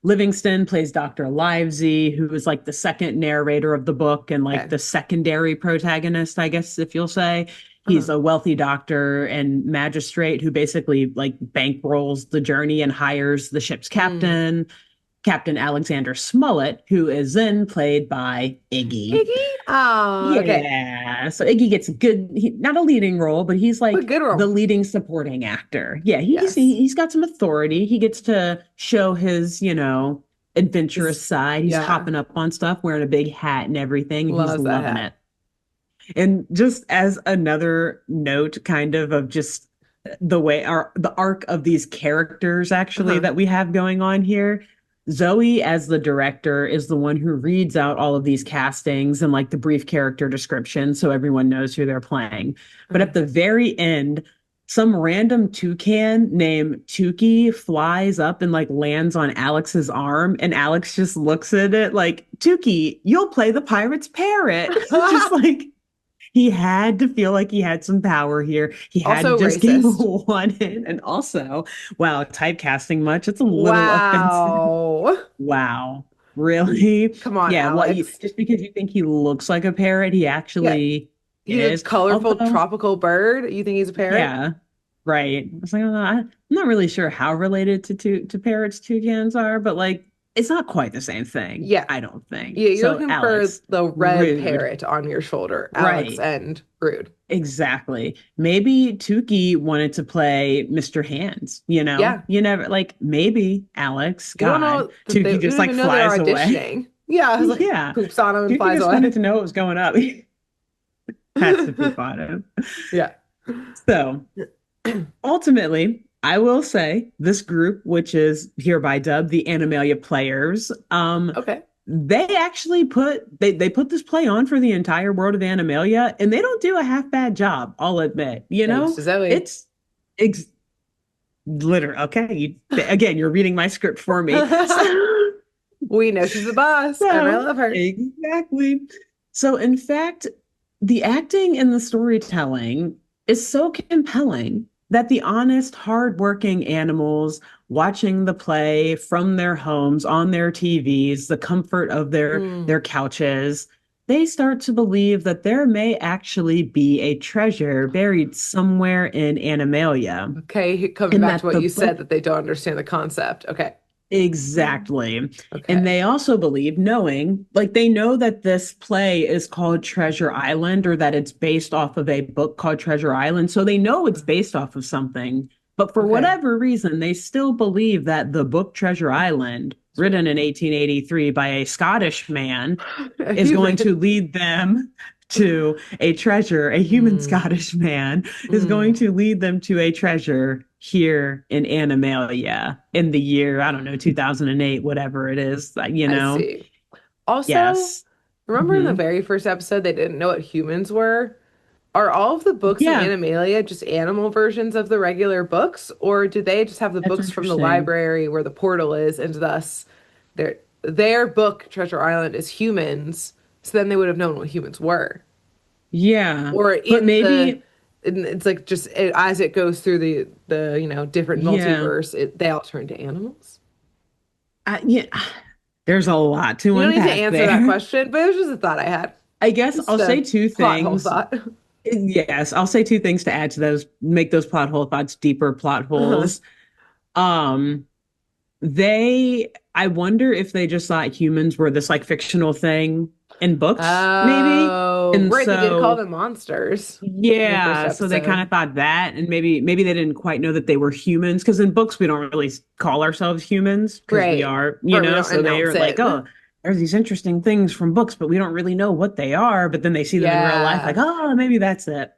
B: Livingston plays Dr. Livesey, who is like the second narrator of the book and like
A: Okay.
B: the secondary protagonist, I guess, if you'll say. He's
A: Uh-huh.
B: a wealthy doctor and magistrate who basically like bankrolls the journey and hires the ship's
A: Mm.
B: captain, Captain Alexander Smollett, who is then played by Iggy.
A: Iggy? Oh, okay.
B: Yeah. So Iggy gets a good, not a leading role, but he's
A: But
B: like
A: good
B: the
A: role.
B: leading supporting actor. Yeah,
A: Yes.
B: he's got some authority. He gets to show his, adventurous
A: Is
B: side. He's
A: yeah.
B: hopping up on stuff, wearing a big hat and everything, and he's
A: Loves that
B: loving
A: hat.
B: it. And just as another note, kind of just the way the arc of these characters actually
A: Uh-huh.
B: that we have going on here. Zoe, as the director, is the one who reads out all of these castings and like the brief character description so everyone knows who they're playing. But
A: Uh-huh.
B: at the very end, some random toucan named Tukey flies up and like lands on Alex's arm, and Alex just looks at it like, Tukey, you'll play the pirate's parrot. Just like he had to feel like he had some power here. He had to
A: Also
B: just get
A: racist.
B: one in. And also, wow, typecasting much. It's a little offensive.
A: Wow.
B: Wow. Really?
A: Come on,
B: Yeah, what you
A: Alex.
B: just because you think he looks like a parrot, he
A: Yeah,
B: actually
A: he's a
B: is.
A: colorful
B: Although,
A: tropical bird. You think he's a parrot?
B: yeah, right. I was like, I'm not really sure how related to parrots toucans are, but like it's not quite the same thing,
A: Yeah.
B: I don't think.
A: Yeah, you're
B: So,
A: looking for
B: Alex,
A: the red
B: rude.
A: parrot on your shoulder, Alex,
B: Right.
A: and rude.
B: Exactly. Maybe Tukey wanted to play Mr. Hands, you know?
A: Yeah.
B: You never like maybe Alex,
A: We don't
B: God.
A: know that
B: Tukey
A: we
B: just
A: don't
B: like
A: even know they're
B: flies away.
A: auditioning. Yeah, I was like
B: Yeah.
A: poops on him and
B: Tukey
A: flies
B: just wanted
A: away.
B: to know what was going up. Has to poop on him.
A: Yeah.
B: So ultimately, I will say this group, which is hereby dubbed the Animalia Players,
A: Okay.
B: they actually they put this play on for the entire world of Animalia, and they don't do a half bad job, I'll admit.
A: Thanks to Zoe.
B: It's ex literally okay. Again, you're reading my script for me.
A: We know she's the boss, and I
B: So
A: love her.
B: exactly. So in fact, the acting and the storytelling is so compelling that the honest, hardworking animals watching the play from their homes on their TVs, the comfort of
A: Mm.
B: their couches, they start to believe that there may actually be a treasure buried somewhere in Animalia,
A: Okay, coming
B: and
A: back to
B: that
A: what
B: the
A: you said
B: book
A: that they don't understand the concept. Okay.
B: Exactly. And
A: Okay.
B: they also believe, knowing, like they know that this play is called Treasure Island or that it's based off of a book called Treasure Island. So they know it's based off of something. But for
A: Okay.
B: whatever reason, they still believe that the book Treasure Island,
A: It's real.
B: written in 1883 by a Scottish man,
A: A
B: is going
A: human.
B: to lead them to a treasure. A human
A: Mm,
B: Scottish man is going
A: mm,
B: to lead them to a treasure here in Animalia in the year, I don't know, 2008, whatever it is, you
A: I
B: know?
A: see. Also,
B: Yes.
A: remember in the
B: Hmm.
A: very first episode, they didn't know what humans were? Are all of the books in
B: Yeah,
A: Animalia just animal versions of the regular books, or do they just have the
B: that's
A: books from the
B: interesting.
A: library where the portal is, and thus their book, Treasure Island, is humans, so then they would have known what humans were.
B: Yeah.
A: Or
B: But maybe,
A: it's like just as it goes through the different
B: yeah.
A: multiverse, they all turn to animals.
B: Yeah, there's a lot to
A: You don't need to
B: unpack
A: answer that
B: there.
A: question, but it was just a thought I had.
B: I guess
A: Just
B: I'll say
A: a
B: two
A: plot hole
B: things.
A: thought.
B: Yes, I'll say two things to add to those, make those plot hole thoughts deeper plot
A: Uh-huh.
B: holes. Um, I wonder if they just thought humans were this like fictional thing in books, maybe.
A: Oh,
B: And
A: right. They did call
B: so,
A: them monsters in the first
B: yeah, so they kind
A: episode.
B: of thought that, and maybe they didn't quite know that they were humans, because in books we don't really call ourselves humans because we
A: Right.
B: are,
A: Or we don't
B: so they
A: announce
B: are like,
A: it.
B: oh, there's these interesting things from books, but we don't really know what they are. But then they see them in real life, like,
A: Yeah.
B: oh, maybe that's it.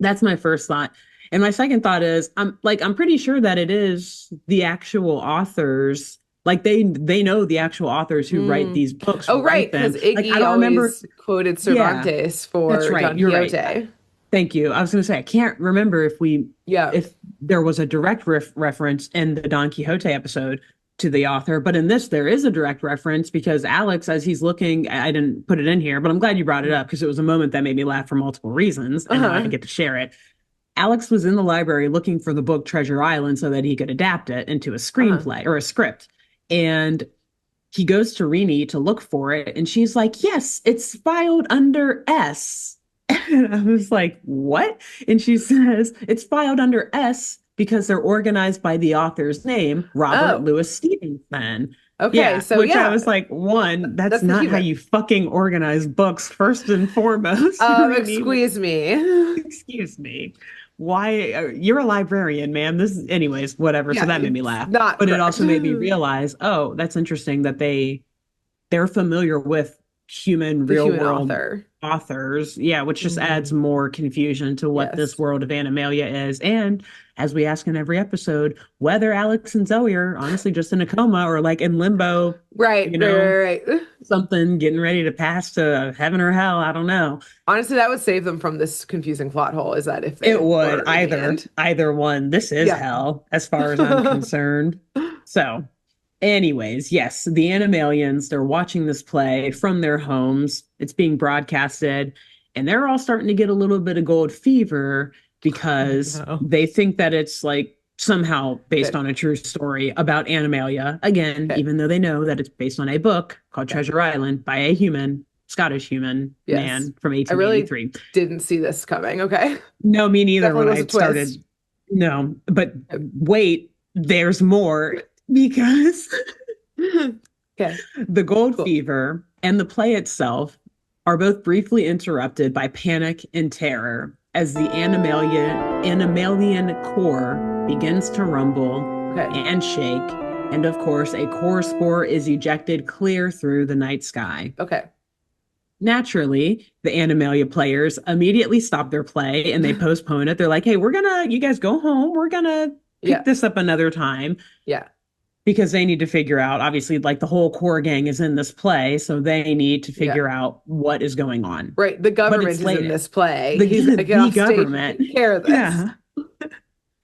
B: That's my first thought. And my second thought is I'm pretty sure that it is the actual authors. Like they know the actual authors who write
A: Mm.
B: these books
A: Oh, right.
B: write
A: Because
B: them. Like I
A: Iggy
B: don't remember.
A: always quoted
B: Yeah,
A: Cervantes
B: that's
A: for
B: right.
A: Don
B: You're right.
A: Quixote.
B: Thank you. I was going to say I can't remember
A: Yeah.
B: if there was a direct reference in the Don Quixote episode to the author, but in this there is a direct reference because Alex, as he's looking, I didn't put it in here, but I'm glad you brought it up because it was a moment that made me laugh for multiple reasons, and now I
A: Uh-huh.
B: get to share it. Alex was in the library looking for the book Treasure Island so that he could adapt it into a
A: Uh-huh.
B: screenplay or a script. And he goes to Rini to look for it, and she's like, "Yes, it's filed under S." And I was like, "What?" And she says, "It's filed under S because they're organized by the author's name, Robert
A: Oh,
B: Louis Stevenson."
A: okay.
B: Yeah,
A: So
B: which I
A: yeah,
B: was like, one, that's
A: that's the
B: not how
A: human.
B: you fucking organize books, first and foremost, Rini.
A: Excuse me.
B: Excuse me. Why you're a librarian, man. Anyways, whatever. So
A: Yeah,
B: that made me
A: it's
B: laugh.
A: not
B: But it
A: correct.
B: also made me realize, oh, that's interesting that they're familiar with human
A: The
B: real
A: human
B: world
A: author.
B: authors. Yeah, which just adds
A: Mm,
B: more confusion to what this
A: yes.
B: world of Animalia is. And as we ask in every episode, whether Alex and Zoe are honestly just in a coma or like in limbo,
A: Right,
B: you
A: right,
B: know,
A: right, right.
B: something getting ready to pass to heaven or hell. I don't know.
A: Honestly, that would save them from this confusing plot hole, is that if
B: It
A: they
B: would
A: were in the end.
B: either one. This is
A: Yeah.
B: hell as far as I'm concerned. So, anyways, yes, the Animalians, they're watching this play from their homes. It's being broadcasted, and they're all starting to get a little bit of gold fever
A: Oh
B: because
A: no.
B: they think that it's like somehow based
A: Okay.
B: on a true story about Animalia. Again,
A: Okay.
B: even though they know that it's based on a book called
A: Yeah.
B: Treasure Island by a human, Scottish human
A: Yes.
B: man from
A: I really
B: 1883.
A: didn't see this coming. Okay.
B: No, me neither
A: Definitely
B: when
A: was a
B: I
A: twist.
B: started. No, but wait, there's more because
A: Okay.
B: the gold
A: Cool.
B: fever and the play itself are both briefly interrupted by panic and terror as the Animalian core begins to rumble
A: Okay.
B: and shake. And of course, a core spore is ejected clear through the night sky.
A: Okay.
B: Naturally, the Animalia players immediately stop their play and they postpone it. They're like, hey, you guys go home. We're gonna pick
A: Yeah.
B: this up another time
A: Yeah.
B: because they need to figure out, obviously, like the whole core gang is in this play. So they need to
A: Yeah.
B: figure out what is going on.
A: Right. The
B: But
A: government
B: it's
A: is in
B: late.
A: this play.
B: The,
A: He's got to get
B: the
A: off stage and
B: government.
A: take care of this.
B: Yeah.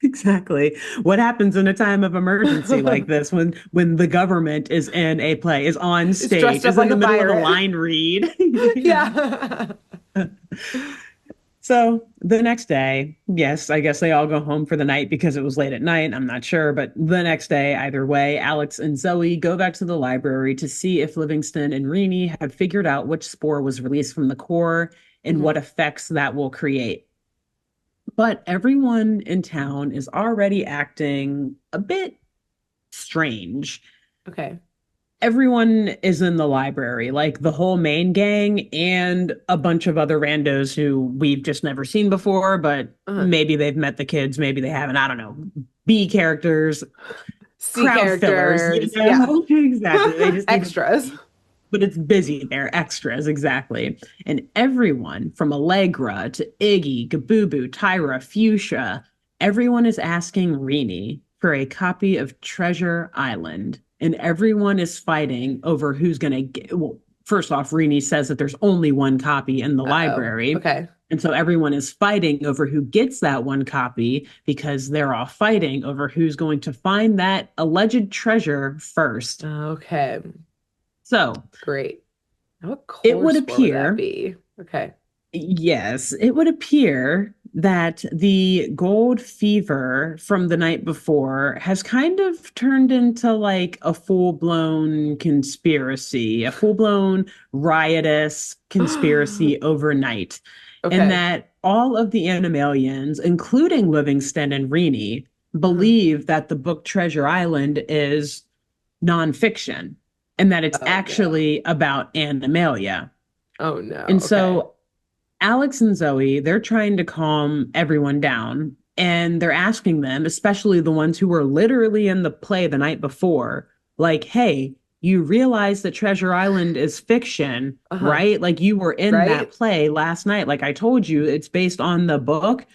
B: Exactly. What happens in a time of emergency like this when the government is in a play, is on
A: It's dressed
B: stage,
A: up
B: is in
A: like
B: the
A: a
B: middle of a
A: pirate.
B: line read?
A: Yeah.
B: So the next day, yes, I guess they all go home for the night because it was late at night. I'm not sure, but the next day, either way, Alex and Zoe go back to the library to see if Livingston and Rini have figured out which spore was released from the core and
A: Mhm.
B: what effects that will create. But everyone in town is already acting a bit strange.
A: Okay.
B: Everyone is in the library, like the whole main gang and a bunch of other randos who we've just never seen before, but
A: Uh-huh.
B: maybe they've met the kids, maybe they haven't. I don't know. B characters,
A: C
B: crowd fillers, you
A: characters. Yeah.
B: know? Exactly. They just need to,
A: Extras.
B: but it's busy there, extras, exactly. And everyone from Allegra to Iggy, Gabubu, Tyra, Fuchsia, everyone is asking Rini for a copy of Treasure Island. And everyone is fighting over who's going to get. Well, first off, Rini says that there's only one copy in the
A: Uh-oh.
B: library.
A: Okay.
B: And so everyone is fighting over who gets that one copy because they're all fighting over who's going to find that alleged treasure first.
A: Okay.
B: So
A: Great. What
B: it
A: core
B: would
A: sport would that
B: appear,
A: be? Okay.
B: yes, it would appear that the gold fever from the night before has kind of turned into like a full-blown conspiracy, a full-blown riotous conspiracy overnight. And
A: Okay.
B: that all of the Animalians, including Livingston and Rini,
A: Uh-huh.
B: believe that the book Treasure Island is nonfiction and that it's
A: Oh no.
B: actually about Animalia.
A: Oh no.
B: And
A: Okay.
B: so Alex and Zoe, they're trying to calm everyone down. And they're asking them, especially the ones who were literally in the play the night before, like, hey, you realize that Treasure Island is fiction,
A: Uh-huh.
B: right? Like, you were in that
A: Right?
B: play last night. Like I told you, it's based on the book,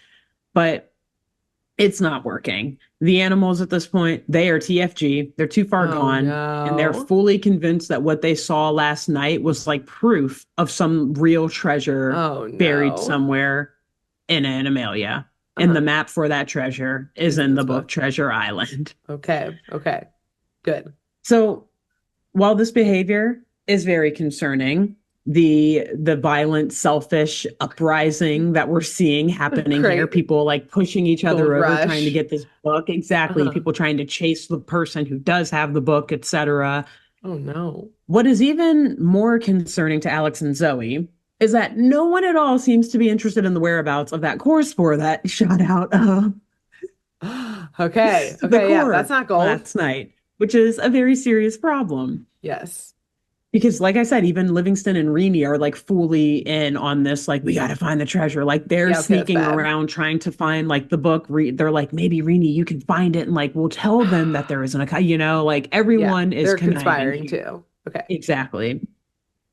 B: but it's not working. The animals at this point, they are TFG. They're too far
A: Oh
B: gone. And they're
A: no.
B: fully convinced that what they saw last night was like proof of some real treasure
A: Oh
B: buried
A: no.
B: somewhere in Animalia. And the
A: Uh-huh.
B: map for that treasure is
A: Is in
B: in
A: this
B: the book
A: book.
B: Treasure Island.
A: Okay. Okay. Good.
B: So while this behavior is very concerning, the violent, selfish uprising that we're seeing happening here,
A: Great.
B: people like pushing each
A: Gold
B: other over trying to
A: rush.
B: get this book, exactly,
A: Uh-huh.
B: people trying to chase the person who does have the book, etc.
A: Oh no.
B: What is even more concerning to Alex and Zoe is that no one at all seems to be interested in the whereabouts of that core spore that shot out
A: Okay.
B: the
A: Okay. Yeah. That's
B: core
A: not gold.
B: last night, which is a very serious problem.
A: Yes.
B: Because, like I said, even Livingston and Rini are like fully in on this. Like, we got to find the treasure. Like, they're
A: Yeah. Okay. That's
B: sneaking
A: bad.
B: around trying to find like the book. They're like, maybe Rini, you can find it, and like we'll tell them that there isn't a, like
A: Yeah.
B: everyone is
A: They're
B: conniving
A: conspiring
B: here.
A: too. Okay.
B: Exactly.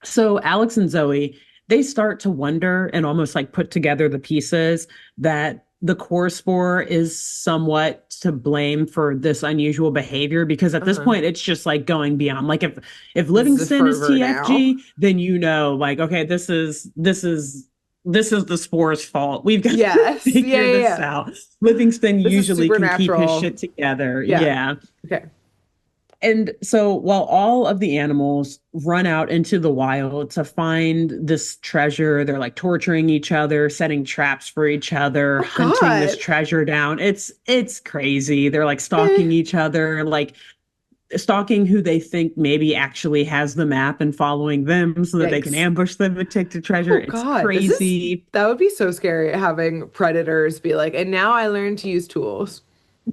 B: So Alex and Zoe, they start to wonder and almost like put together the pieces that the core spore is somewhat to blame for this unusual behavior because at this
A: Uh-huh.
B: point it's just like going beyond. Like if
A: This is a
B: Livingston is
A: fervor now.
B: TFG, then you know like okay, this is the spore's fault. We've got to
A: Yes. Yeah.
B: figure
A: Yeah.
B: this
A: Yeah.
B: out. Livingston
A: This is
B: usually can keep his
A: supernatural.
B: shit together.
A: Yeah.
B: Yeah.
A: Okay.
B: And so while all of the animals run out into the wild to find this treasure, they're like torturing each other, setting traps for each other,
A: Oh
B: hunting this
A: God.
B: treasure down. It's crazy. They're like
A: Eh,
B: stalking each other, like stalking who they think maybe actually has the map and following them so that they can
A: yikes.
B: ambush them and take the treasure.
A: Oh
B: It's
A: God. This is
B: crazy.
A: that would be so scary having predators be like, and now I learned to use tools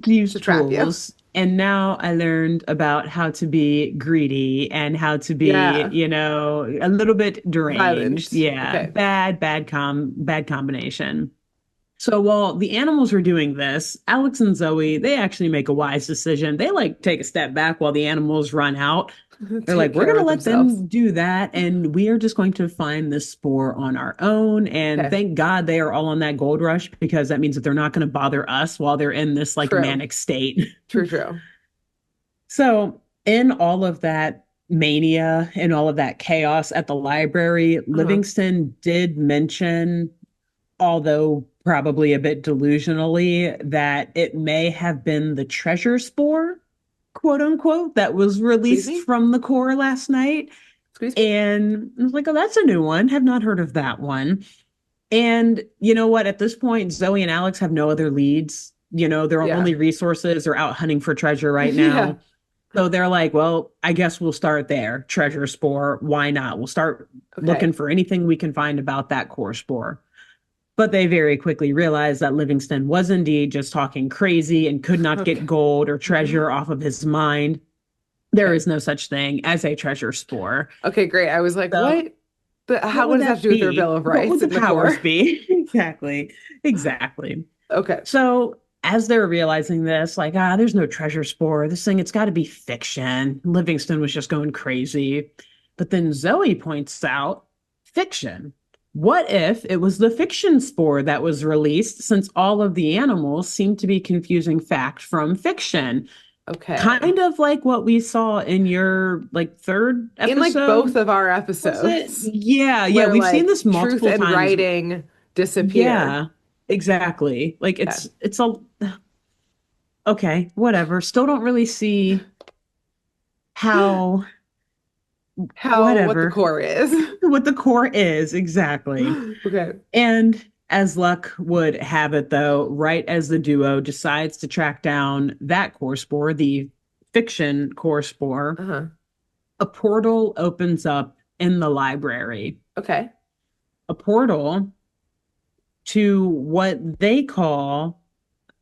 B: Use
A: to trap you.
B: tools. And now I learned about how to be greedy and how to be,
A: Yeah.
B: a little bit deranged.
A: Violent.
B: Yeah,
A: Okay.
B: bad combination. So while the animals are doing this, Alex and Zoe, they actually make a wise decision. They like take a step back while the animals run out. They're like,
A: Take
B: we're
A: care
B: going to
A: of
B: let
A: themselves.
B: them do that. And we are just going to find this spore on our own. And
A: Okay.
B: thank God they are all on that gold rush because that means that they're not going to bother us while they're in this like
A: True.
B: manic state.
A: True, true.
B: So, in all of that mania and all of that chaos at the library,
A: Uh-huh.
B: Livingston did mention, although probably a bit delusionally, that it may have been the treasure spore, quote unquote, that was
A: Squeeze
B: released
A: me?
B: from the core last night.
A: Squeeze me?
B: And I was like, oh, that's a new one. Have not heard of that one. And you know what? At this point, Zoe and Alex have no other leads. Their
A: Yeah.
B: only resources are out hunting for treasure right
A: Yeah.
B: now. So they're like, well, I guess we'll start there. Treasure spore. Why not? We'll start looking
A: Okay.
B: for anything we can find about that core spore. But they very quickly realized that Livingston was indeed just talking crazy and could not get
A: Okay.
B: gold or treasure off of his mind. There
A: Okay.
B: is no such thing as a treasure spore.
A: Okay, great. I was like,
B: So
A: what? But
B: what
A: what
B: would
A: does that have to
B: that
A: do with their
B: be?
A: Bill of
B: What would
A: Rights
B: the
A: in the core?
B: powers be? Exactly. Exactly.
A: Okay.
B: So as they're realizing this, like, there's no treasure spore. This thing, it's got to be fiction. Livingston was just going crazy. But then Zoe points out fiction. What if it was the fiction spore that was released, since all of the animals seem to be confusing fact from fiction?
A: Okay.
B: Kind of like what we saw in your like third
A: In like both
B: episode,
A: of our
B: was it?
A: episodes
B: Yeah, yeah,
A: where
B: we've seen
A: like
B: this
A: truth
B: multiple
A: and
B: times.
A: writing disappear.
B: Yeah, exactly. Like
A: Yeah.
B: it's a okay, whatever. Still don't really see how
A: What the
B: whatever
A: core is.
B: what the core is exactly.
A: Okay.
B: And as luck would have it, though, right as the duo decides to track down that core spore, the fiction core spore,
A: Uh-huh.
B: a portal opens up in the library.
A: Okay.
B: A portal to what they call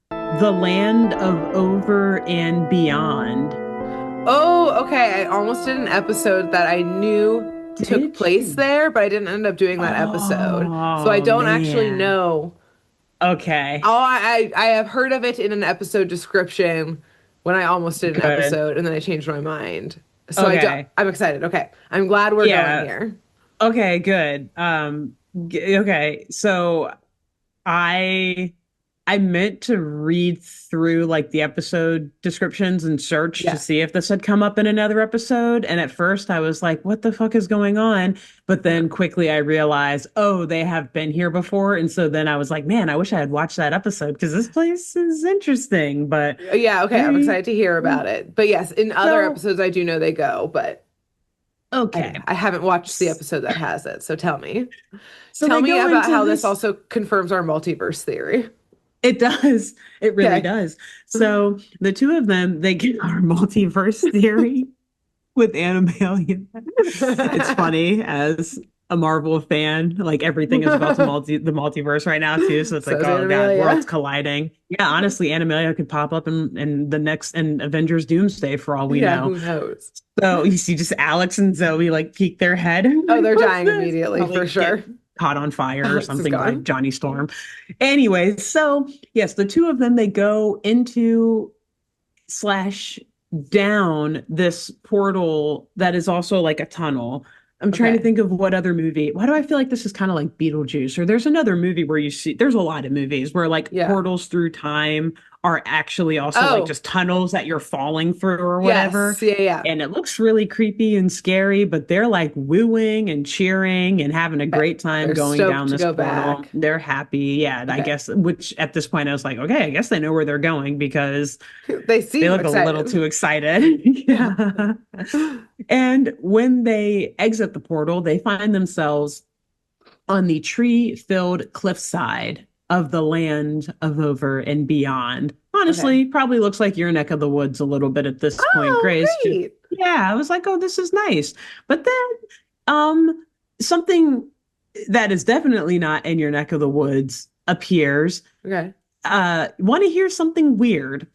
B: the land of over and beyond.
A: Oh, okay. I almost did an episode that I knew took
B: Did
A: place
B: you?
A: there, but I didn't end up doing that episode. So I
B: Oh
A: don't actually
B: man.
A: know.
B: Okay.
A: Oh, I have heard of it in an episode description when I almost did an
B: Good.
A: episode and then I changed my mind. So I don't,
B: Okay.
A: I'm excited. Okay. I'm glad we're going
B: Yeah.
A: here.
B: Okay, good. Okay. So I I meant to read through like the episode descriptions and search to
A: Yeah.
B: see if this had come up in another episode. And at first I was like, what the fuck is going on? But
A: Uh-huh.
B: then quickly I realized, oh, they have been here before. And so then I was like, man, I wish I had watched that episode because this place is interesting. But
A: Yeah, okay. I'm
B: we,
A: excited to hear
B: we
A: about it. But yes, in other
B: so
A: episodes I do know they go, but
B: okay.
A: I haven't watched the episode that has it. So tell me.
B: So
A: Tell
B: they
A: me
B: go
A: about
B: into
A: how this
B: this.
A: also confirms our multiverse theory.
B: It does. It really
A: Okay.
B: does. So the two of them, they get our multiverse theory with Animalia. It's funny as a Marvel fan, like everything is about the multiverse right now too. So it's
A: So
B: like,
A: is
B: oh God, worlds
A: Animalia.
B: colliding. Yeah, honestly, Animalia could pop up in the next in Avengers Doomsday for all we
A: Yeah,
B: know.
A: who knows?
B: So you see just Alex and Zoe like peek their head.
A: Oh,
B: Like,
A: they're
B: what's
A: dying
B: this?
A: immediately for
B: Probably
A: sure.
B: get caught on fire or
A: Alex is
B: something by
A: gone.
B: Johnny Storm. Anyway, so yes, the two of them they go into slash down this portal that is also like a tunnel. I'm trying to
A: Okay.
B: think of what other movie. Why do I feel like this is kind of like Beetlejuice? Or there's another movie where you see, there's a lot of movies where like
A: Yeah.
B: portals through time are actually also like
A: Oh,
B: just tunnels that you're falling through or whatever.
A: yes. Yeah, yeah.
B: And it looks really creepy and scary, but they're like wooing and cheering and having a
A: Okay.
B: great time
A: They're
B: going down
A: stoked to
B: this
A: go
B: portal.
A: back.
B: They're happy. Yeah, I
A: Okay.
B: guess, which at this point I was like, okay, I guess they know where they're going because
A: They
B: they
A: seem
B: look a little
A: excited.
B: too excited.
A: Yeah.
B: Yeah. And when they exit the portal, they find themselves on the tree-filled cliffside of the land of over and beyond.
A: Okay.
B: Honestly, probably looks like your neck of the woods a little bit at this point,
A: Oh,
B: Grace. Just
A: great.
B: yeah, I was like, oh, this is nice. But then something that is definitely not in your neck of the woods appears.
A: Okay.
B: Want to hear something weird?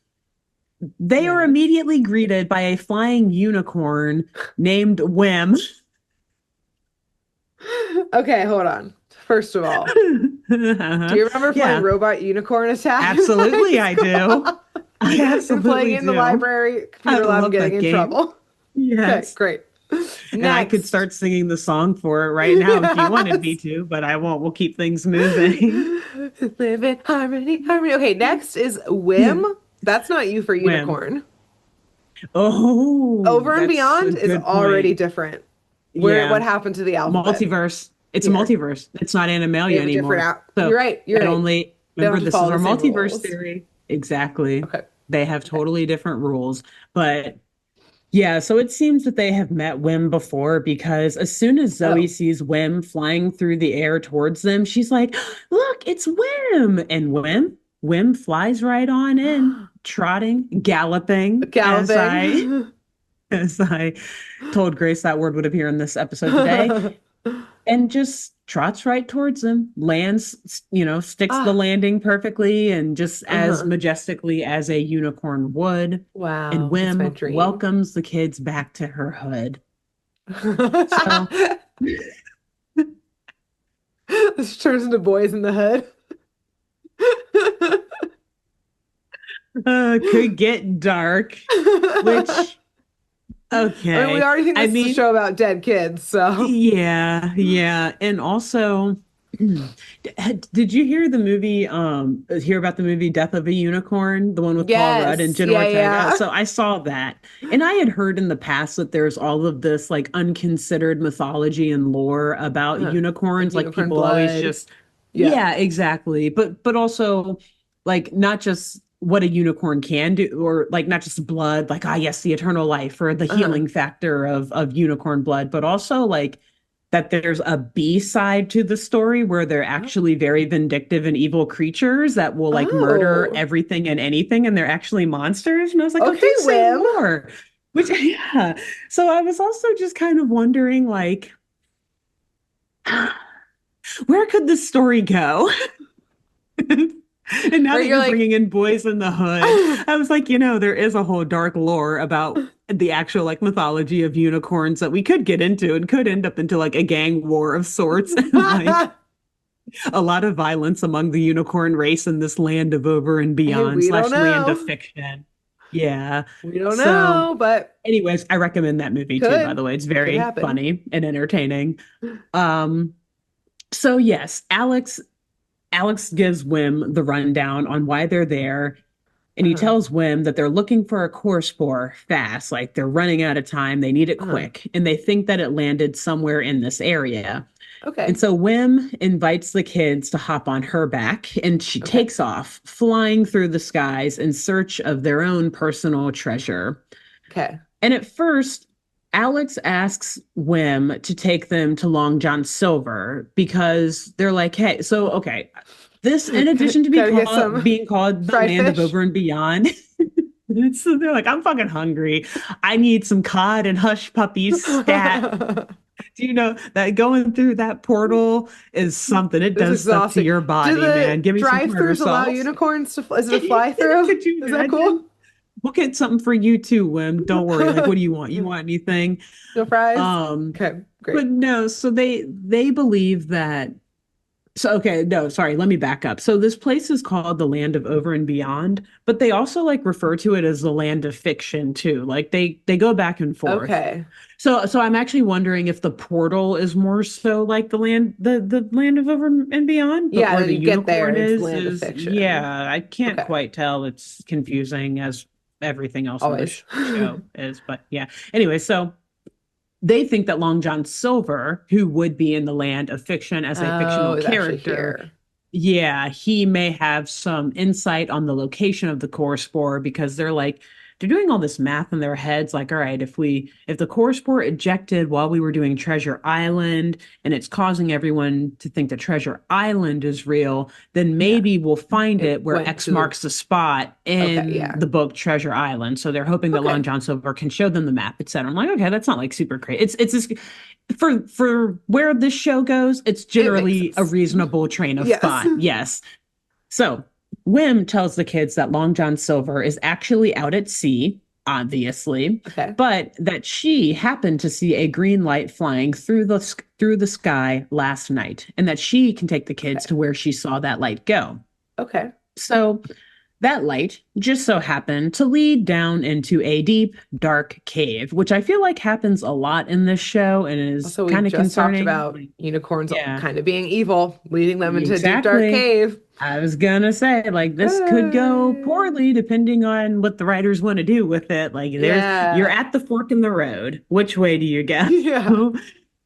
B: They are
A: Yeah.
B: immediately greeted by a flying unicorn named Whim.
A: Okay, hold on. First of all, do
B: Uh-huh.
A: you remember playing
B: Yeah,
A: Robot Unicorn Attack in high
B: absolutely, I do.
A: school?
B: I
A: And playing
B: absolutely
A: it in the
B: do.
A: library,
B: I
A: computer lab, and
B: love
A: getting
B: that
A: in
B: game.
A: trouble. Okay,
B: Yes.
A: great.
B: And I could
A: Next.
B: start singing the song for it right now if you wanted me
A: Yes.
B: to, but I won't. We'll keep things moving.
A: Live in harmony, harmony. Okay, next is
B: Yeah.
A: Whim. That's not you for
B: Whim.
A: unicorn.
B: Oh,
A: Over and
B: that's a
A: Beyond is
B: good
A: already
B: point.
A: different. What
B: Yeah.
A: happened to the alphabet
B: Multiverse. It's a
A: here?
B: multiverse. It's not
A: They
B: Animalia
A: have a different
B: anymore.
A: out.
B: So
A: You're right. You're
B: that
A: right.
B: only
A: They don't
B: remember
A: have to
B: this is
A: follow
B: our
A: the same
B: multiverse
A: rules.
B: theory. Exactly.
A: Okay.
B: They have totally different rules. But yeah, so it seems that they have met Wim before because as soon as Zoe
A: Oh.
B: sees Wim flying through the air towards them, she's like, look, it's Wim. And Wim flies right on in, trotting, galloping,
A: Galloping.
B: as I told Grace that word would appear in this episode today, and just trots right towards them, lands, sticks the
A: Ah,
B: landing perfectly and just as
A: uh-huh.
B: majestically as a unicorn would. And
A: Wow, that's my
B: Whim
A: dream.
B: welcomes the kids back to her hood. So,
A: This turns into Boys in the Hood.
B: could get dark, which,
A: I mean, we
B: okay.
A: already think
B: I
A: this is a
B: mean,
A: show about dead kids, so
B: yeah, yeah. And also, did you hear about the movie Death of a Unicorn, the one with Paul Rudd and
A: yes,
B: Jenna
A: yeah,
B: Ortega?
A: yeah.
B: So I saw that. And I had heard in the past that there's all of this like unconsidered mythology and lore about
A: Uh, like
B: unicorns. Like
A: unicorn
B: people always
A: blood.
B: just,
A: Yeah.
B: yeah, exactly. But also like not just what a unicorn can do, or like not just blood, like, ah, yes, the eternal life or the
A: Uh-huh.
B: healing factor of unicorn blood, but also like that there's a B side to the story where they're
A: Oh.
B: actually very vindictive and evil creatures that will like murder
A: Oh.
B: everything and anything, and they're actually monsters. And I was like, oh,
A: Okay,
B: do say
A: Wim.
B: more. Which, yeah. So I was also just kind of wondering, like, where could this story go? And now
A: Or
B: that
A: you're
B: you're
A: like,
B: bringing in Boys in the Hood, I was like, there is a whole dark lore about the actual like mythology of unicorns that we could get into and could end up into like a gang war of sorts and like a lot of violence among the unicorn race in this land of over and
A: hey,
B: beyond
A: we don't
B: slash land of
A: know.
B: fiction. Yeah.
A: We don't
B: So,
A: know, but
B: anyways, I recommend that movie too, by
A: could.
B: the way. It's
A: Could
B: very
A: happen.
B: funny and entertaining. Um, so yes, Alex gives Wim the rundown on why they're there. And he
A: Uh-huh.
B: tells Wim that they're looking for a core spore fast, like they're running out of time. They need it
A: Uh-huh.
B: quick. And they think that it landed somewhere in this area. And
A: Okay.
B: so Wim invites the kids to hop on her back, and she
A: Okay.
B: takes off, flying through the skies in search of their own personal treasure.
A: Okay.
B: And at first, Alex asks Wim to take them to Long John Silver because they're like, hey, so okay, this in addition to
A: Gotta get some
B: being called the
A: fried
B: land of
A: fish.
B: over and beyond. So they're like, I'm fucking hungry. I need some cod and hush puppies stat. Do you know that going through that portal is something? It
A: It's
B: does stuff to
A: exhausting.
B: your
A: Do
B: body, man.
A: the
B: Give me some tartar
A: drive-throughs allow
B: sauce.
A: unicorns to, is it a fly-through?
B: Could you
A: Is that cool?
B: imagine? We'll get something for you too, Wim. Don't worry. Like, what do you want? You want anything?
A: No fries?
B: Um,
A: Okay, great.
B: but no, so they believe that. So okay, no, sorry, let me back up. So this place is called the Land of Over and Beyond, but they also like refer to it as the Land of Fiction too. Like they go back and forth.
A: Okay.
B: So I'm actually wondering if the portal is more so like the Land of Over and Beyond, but
A: Yeah, and
B: where
A: then
B: the
A: you get there
B: unicorn
A: and it's the land of
B: is
A: fiction.
B: yeah, I can't
A: Okay.
B: quite tell. It's confusing as everything else in
A: Always.
B: this show is, but yeah. Anyway, so they think that Long John Silver, who would be in the land of fiction as a
A: Oh,
B: fictional
A: it's actually
B: character,
A: here.
B: yeah, he may have some insight on the location of the core spore because they're doing all this math in their heads. Like, all right, if the core spore ejected while we were doing Treasure Island and it's causing everyone to think that Treasure Island is real, then
A: Yeah.
B: maybe we'll find
A: It
B: it where
A: went
B: X
A: to the
B: marks the spot
A: okay,
B: in
A: yeah.
B: the book Treasure Island. So they're hoping that Long
A: Okay.
B: John Silver can show them the map, etc. I'm like, okay, that's not like super crazy. It's this for where this show goes, it's
A: It makes
B: generally a
A: sense.
B: reasonable train of
A: Yes.
B: thought. Yes. So Wim tells the kids that Long John Silver is actually out at sea, obviously,
A: Okay.
B: but that she happened to see a green light flying through the sky last night, and that she can take the kids
A: Okay.
B: to where she saw that light go.
A: Okay.
B: So that light just so happened to lead down into a deep, dark cave, which I feel like happens a lot in this show and is
A: Also, we
B: kind of
A: just talked
B: concerning.
A: about
B: Like,
A: unicorns
B: yeah,
A: kind of being evil, leading them into a deep, dark
B: exactly.
A: cave.
B: I was gonna say, like, this could go
A: Hey.
B: poorly depending on what the writers want to do with it. Like, you're
A: Yeah.
B: at the fork in the road. Which way do you go?
A: Yeah.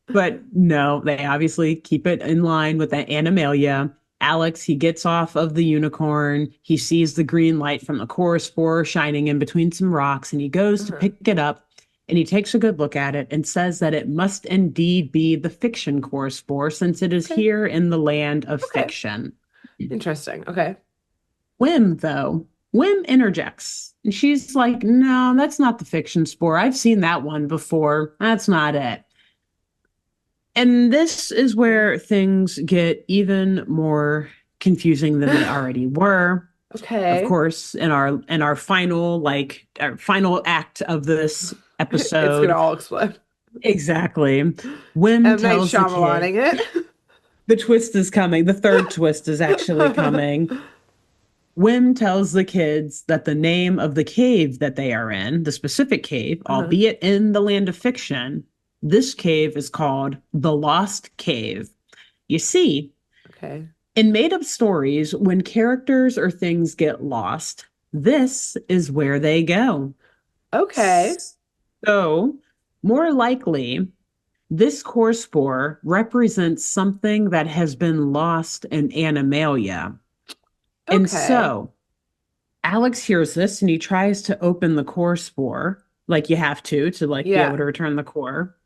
B: But no, they obviously keep it in line with the Animalia. Alex, he gets off of the unicorn. He sees the green light from the core spore shining in between some rocks, and he goes to
A: Uh-huh.
B: pick it up. And he takes a good look at it and says that it must indeed be the fiction core spore since it is
A: Okay.
B: here in the land of
A: Okay.
B: fiction.
A: Interesting. Okay.
B: Wim interjects. And she's like, no, that's not the fiction spore. I've seen that one before. That's not it. And this is where things get even more confusing than they already were. Of
A: Okay.
B: course, in our final our final act of this
A: It's gonna
B: episode,
A: all explode.
B: exactly. Wim
A: M. Night
B: tells the
A: Shyamalaning
B: kid
A: it.
B: the twist is coming. The third twist is actually coming. Wim tells the kids that the name of the cave that they are in, the specific cave,
A: Uh-huh.
B: albeit in the land of fiction, this cave is called the Lost Cave. You see,
A: Okay.
B: in made up stories, when characters or things get lost, this is where they go.
A: Okay.
B: So, more likely, this core spore represents something that has been lost in Animalia. And
A: Okay.
B: so, Alex hears this and he tries to open the core spore, like you have to like be able
A: Yeah.
B: to return the core,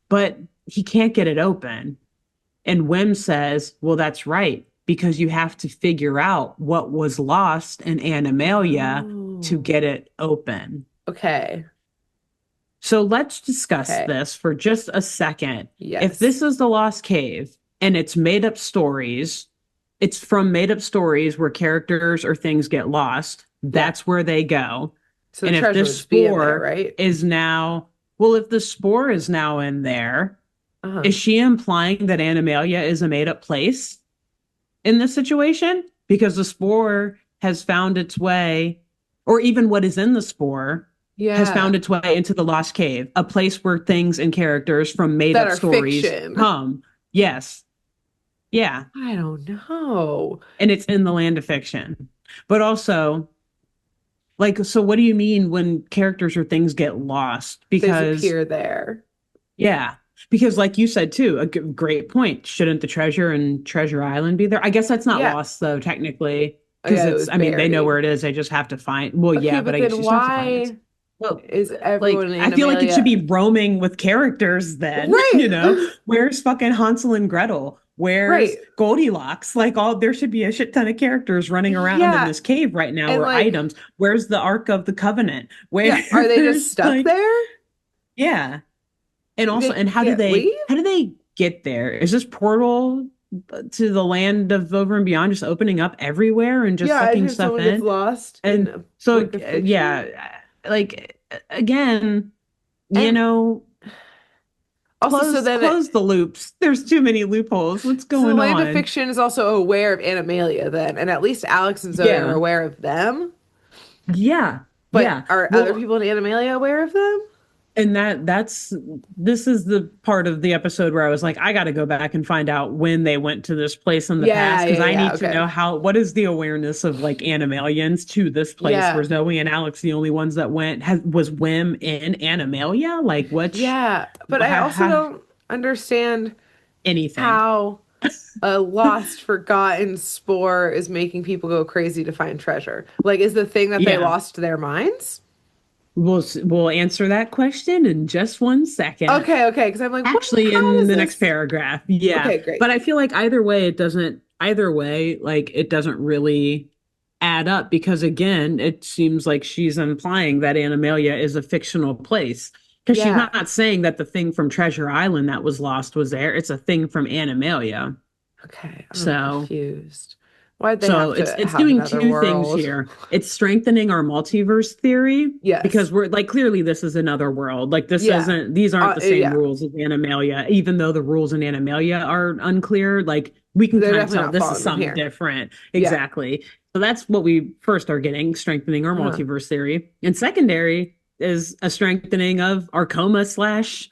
B: but he can't get it open. And Wim says, well, that's right, because you have to figure out what was lost in Animalia to
A: Oh.
B: get it open.
A: Okay.
B: So let's discuss
A: Okay.
B: this for just a second. If
A: Yes.
B: this is the Lost Cave and it's made up stories, it's from made up stories where characters or things get lost,
A: Yeah.
B: that's where they go.
A: So the
B: And if
A: treasure would
B: this
A: just be in there,
B: spore
A: right?
B: is now, well, if the spore is now in there,
A: Uh-huh.
B: is she implying that Animalia is a made up place in this situation? Because the spore has found its way, or even what is in the spore has found
A: Yeah.
B: its way into the Lost Cave, a place where things and characters from made
A: That
B: up
A: are
B: stories
A: fiction.
B: come. Yes. Yeah.
A: I don't know.
B: And it's in the land of fiction. But also, like, so what do you mean when characters or things get lost?
A: They
B: Because,
A: disappear there.
B: yeah, because like you said too, a great point. Shouldn't the treasure and Treasure Island be there? I guess that's not
A: Yeah.
B: lost though, technically,
A: Oh,
B: because
A: yeah, it
B: it's,
A: was
B: I mean, they know where
A: buried.
B: it is. They just have to find, well,
A: Okay,
B: yeah, but
A: but
B: I guess
A: then
B: you still have to find it.
A: why
B: Well,
A: is
B: like,
A: everyone in
B: I feel like it should be
A: Animalia
B: roaming with characters then,
A: right?
B: Where's fucking Hansel and Gretel? Where's
A: Right.
B: Goldilocks? Like, all there should be a shit ton of characters running around in
A: Yeah.
B: this cave right now
A: And
B: or
A: like,
B: items. Where's the Ark of the Covenant?
A: yeah, are they just
B: Where's
A: stuck
B: like,
A: there?
B: yeah. And also,
A: They
B: and
A: can't leave?
B: how do they get there? Is this portal to the land of over and beyond just opening up everywhere and just
A: Yeah, I
B: sucking
A: think
B: stuff
A: someone gets
B: in?
A: lost in
B: And
A: a
B: so,
A: work of fiction.
B: yeah, like again,
A: And
B: know,
A: also, so then
B: close the loops. There's too many loopholes. What's
A: so the
B: going
A: land of
B: on?
A: fiction is also aware of Animalia then, and at least Alex and Zoe are
B: Yeah.
A: aware of them.
B: Yeah.
A: But
B: Yeah.
A: are other
B: Well,
A: people in Animalia aware of them?
B: and that's this is the part of the episode where I was like, I got to go back and find out when they went to this place in the
A: Yeah,
B: past because
A: yeah,
B: I
A: yeah.
B: need to
A: Okay.
B: know what is the awareness of like Animalians to this place where
A: Yeah.
B: Zoe and Alex the only ones that went was Wim in Animalia, like which
A: Yeah. But I also
B: ha,
A: don't understand
B: anything.
A: how a lost, forgotten spore is making people go crazy to find treasure. Like, is the thing that they
B: Yeah.
A: lost their minds?
B: We'll answer that question in just one second.
A: Okay, okay. Because I'm like, what?
B: Actually,
A: How
B: in
A: does
B: the next
A: this?
B: paragraph. Yeah.
A: Okay, great.
B: But I feel like either way, like it doesn't really add up because again, it seems like she's implying that Animalia is a fictional place. Because she's
A: Yeah.
B: not saying that the thing from Treasure Island that was lost was there. It's a thing from Animalia.
A: Okay, I'm
B: So
A: confused. Why'd they
B: so
A: have
B: it's
A: to
B: it's
A: have
B: doing
A: another
B: two things
A: world?
B: here. It's strengthening our multiverse theory
A: Yes.
B: because we're like clearly this is another world. Like
A: Yeah.
B: these aren't the same
A: Yeah.
B: rules as Animalia, even though the rules in Animalia are unclear. Like we can
A: They're
B: kind of
A: definitely
B: tell
A: not
B: this is
A: following them
B: something
A: here.
B: different.
A: Yeah.
B: Exactly. So that's what we first are getting, strengthening our
A: Uh-huh.
B: multiverse theory. And secondary is a strengthening of our coma slash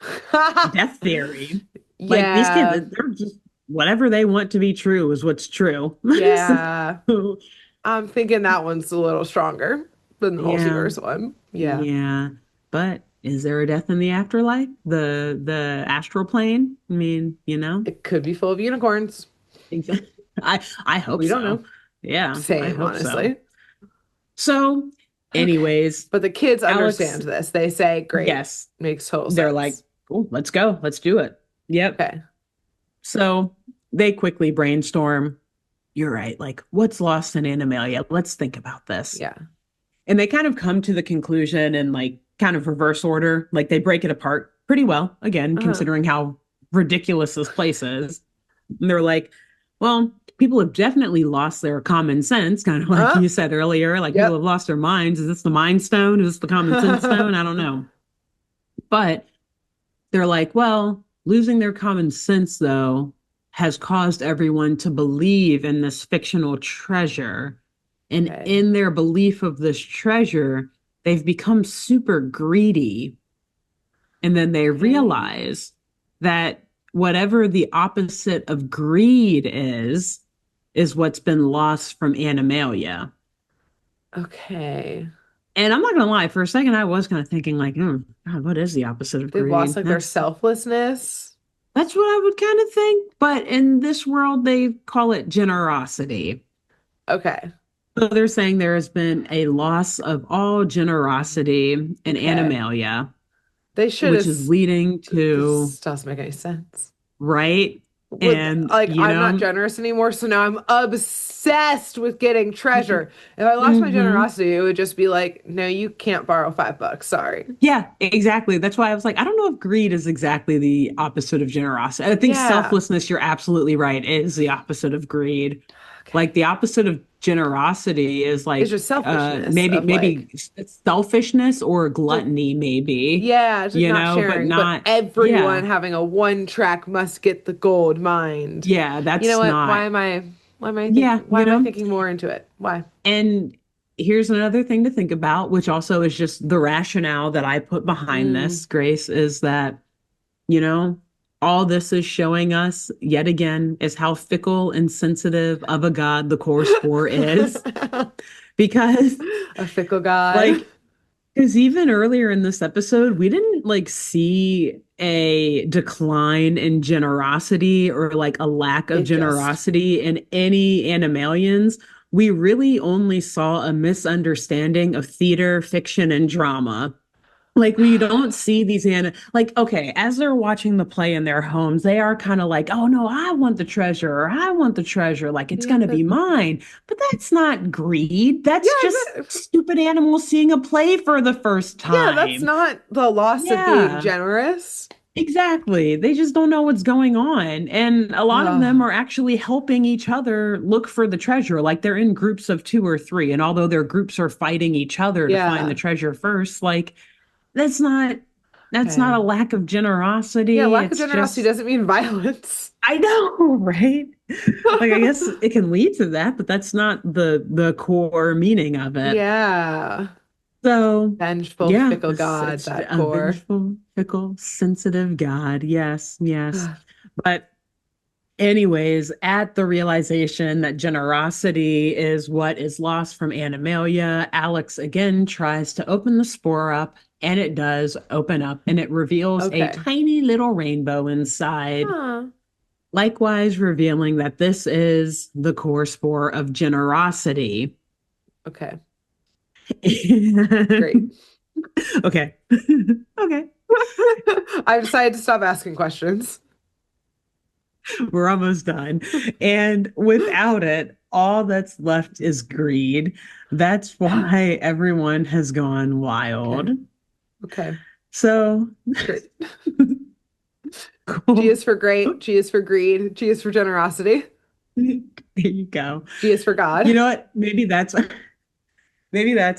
B: death theory. Like these kids,
A: Yeah.
B: they're just whatever they want to be true is what's true.
A: Yeah.
B: So,
A: I'm thinking that one's a little stronger than the
B: yeah,
A: multiverse one. Yeah.
B: yeah. But is there a death in the afterlife? The astral plane? I mean,
A: It could be full of unicorns.
B: I hope
A: We don't know.
B: so. Yeah, I
A: Same,
B: hope so.
A: honestly.
B: So,
A: Okay.
B: anyways,
A: But the kids
B: Alex,
A: understand this. They say, great,
B: yes,
A: makes total
B: they're like,
A: sense.
B: cool, let's go, let's do it. Yep.
A: Okay.
B: So they quickly brainstorm. You're right. Like, what's lost in Animalia? Let's think about this.
A: Yeah.
B: And they kind of come to the conclusion in like kind of reverse order. Like they break it apart pretty well, again,
A: Uh-huh.
B: considering how ridiculousest places. And they're like, well, people have definitely lost their common sense, kind of like
A: Uh,
B: you said earlier. Like people have
A: yep.
B: lost their minds. Is this the mind stone? Is this the common sense stone? I don't know. But they're like, well, losing their common sense, though, has caused everyone to believe in this fictional treasure. And
A: Okay.
B: in their belief of this treasure, they've become super greedy. And then they
A: Okay.
B: realize that whatever the opposite of greed is what's been lost from Animalia.
A: Okay.
B: And I'm not gonna lie, for a second I was kind of thinking like, God, what is the opposite of
A: They've lost
B: greed?
A: like their selflessness.
B: That's what I would kind of think. But in this world, they call it generosity.
A: Okay.
B: So they're saying there has been a loss of all generosity in
A: Okay.
B: Animalia,
A: They should
B: which is
A: have.
B: leading to,
A: This doesn't make any sense.
B: right?
A: Would
B: And,
A: like
B: you
A: I'm not
B: know,
A: generous anymore, so now I'm obsessed with getting treasure. If I lost my
B: hmm
A: generosity, it would just be like, no, you can't borrow $5. Sorry.
B: yeah, exactly. That's why I was like, I don't know if greed is exactly the opposite of generosity. I think
A: Yeah.
B: selflessness, you're absolutely right, is the opposite of greed. Like
A: Okay.
B: the opposite of generosity is
A: It's
B: like
A: just selfishness
B: maybe
A: of like,
B: selfishness or
A: just
B: gluttony, maybe,
A: yeah, just not
B: but
A: sharing, but
B: not,
A: everyone
B: yeah,
A: having a one track must get the gold mind.
B: yeah,
A: You know
B: that's
A: what?
B: not, yeah,
A: Why am I thinking more into it? Why?
B: and here's another thing to think about, which also is just the rationale that I put behind
A: Mm.
B: this, Grace, is that, you know, all this is showing us yet again is how fickle and sensitive of a god the core spore is. Because,
A: A fickle god.
B: like, because even earlier in this episode, we didn't like see a decline in generosity or like a lack of
A: It just,
B: generosity in any Animalians. We really only saw a misunderstanding of theater, fiction, and drama. Like we don't see these like okay, as they're watching the play in their homes, they are kind of like, "Oh no, I want the treasure, or I want the treasure, like it's
A: yeah,
B: going to
A: but
B: be mine." But that's not greed.
A: yeah,
B: That's just stupid animals seeing a play for the first
A: yeah, that's
B: time.
A: not the loss of being
B: Yeah.
A: generous.
B: Exactly. They just don't know what's going on. And a lot of them
A: Oh,
B: are actually helping each other look for the treasure. Like they're in groups of two or three. And although their groups are fighting each other to find the
A: yeah.
B: treasure first, like that's not that's not
A: Okay.
B: a lack of
A: Yeah,
B: generosity.
A: lack of
B: It's
A: generosity
B: just
A: doesn't mean violence.
B: I know, right? Like I guess it can lead to that, but that's not the core meaning of it.
A: Yeah.
B: So
A: Vengeful,
B: yeah,
A: fickle god,
B: it's
A: that
B: a
A: core.
B: vengeful, fickle, sensitive God. Yes, yes. But anyways, at the realization that generosity is what is lost from Animalia, Alex again tries to open the spore up, and it does open up, and it reveals a
A: Okay.
B: tiny little rainbow inside,
A: Huh.
B: likewise revealing that this is the core spore of generosity.
A: Okay. Great.
B: Okay. Okay.
A: I've decided to stop asking questions.
B: We're almost done. And without it, all that's left is greed. That's why everyone has gone wild.
A: Okay. Okay.
B: So
A: Great. G
B: cool.
A: is for great. G is for greed. G is for generosity.
B: There you go.
A: G is for
B: You
A: God.
B: know what? Maybe that's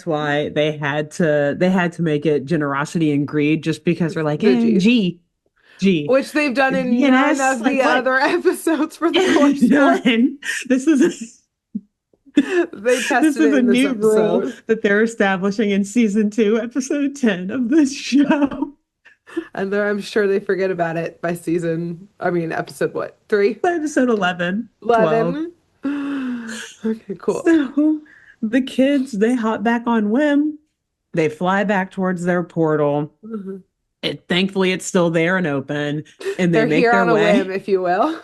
B: why they had to make it generosity and greed just because they're like,
A: The G.
B: G.
A: Which they've done in none
B: Yes,
A: of the
B: like what?
A: other episodes for the core sport.
B: Done. This is
A: They
B: this
A: tested
B: is
A: it
B: a
A: in this
B: new rule
A: episode.
B: that they're establishing in season 2, episode 10 of this show.
A: And I'm sure they forget about it by episode what? Three?
B: Episode 11, 12.
A: 11? Okay, cool.
B: So the kids, they hop back on whim. They fly back towards their portal.
A: Mhm.
B: Thankfully, it's still there and open, and they
A: They're
B: make
A: here
B: their
A: on a whim,
B: way.
A: if you will.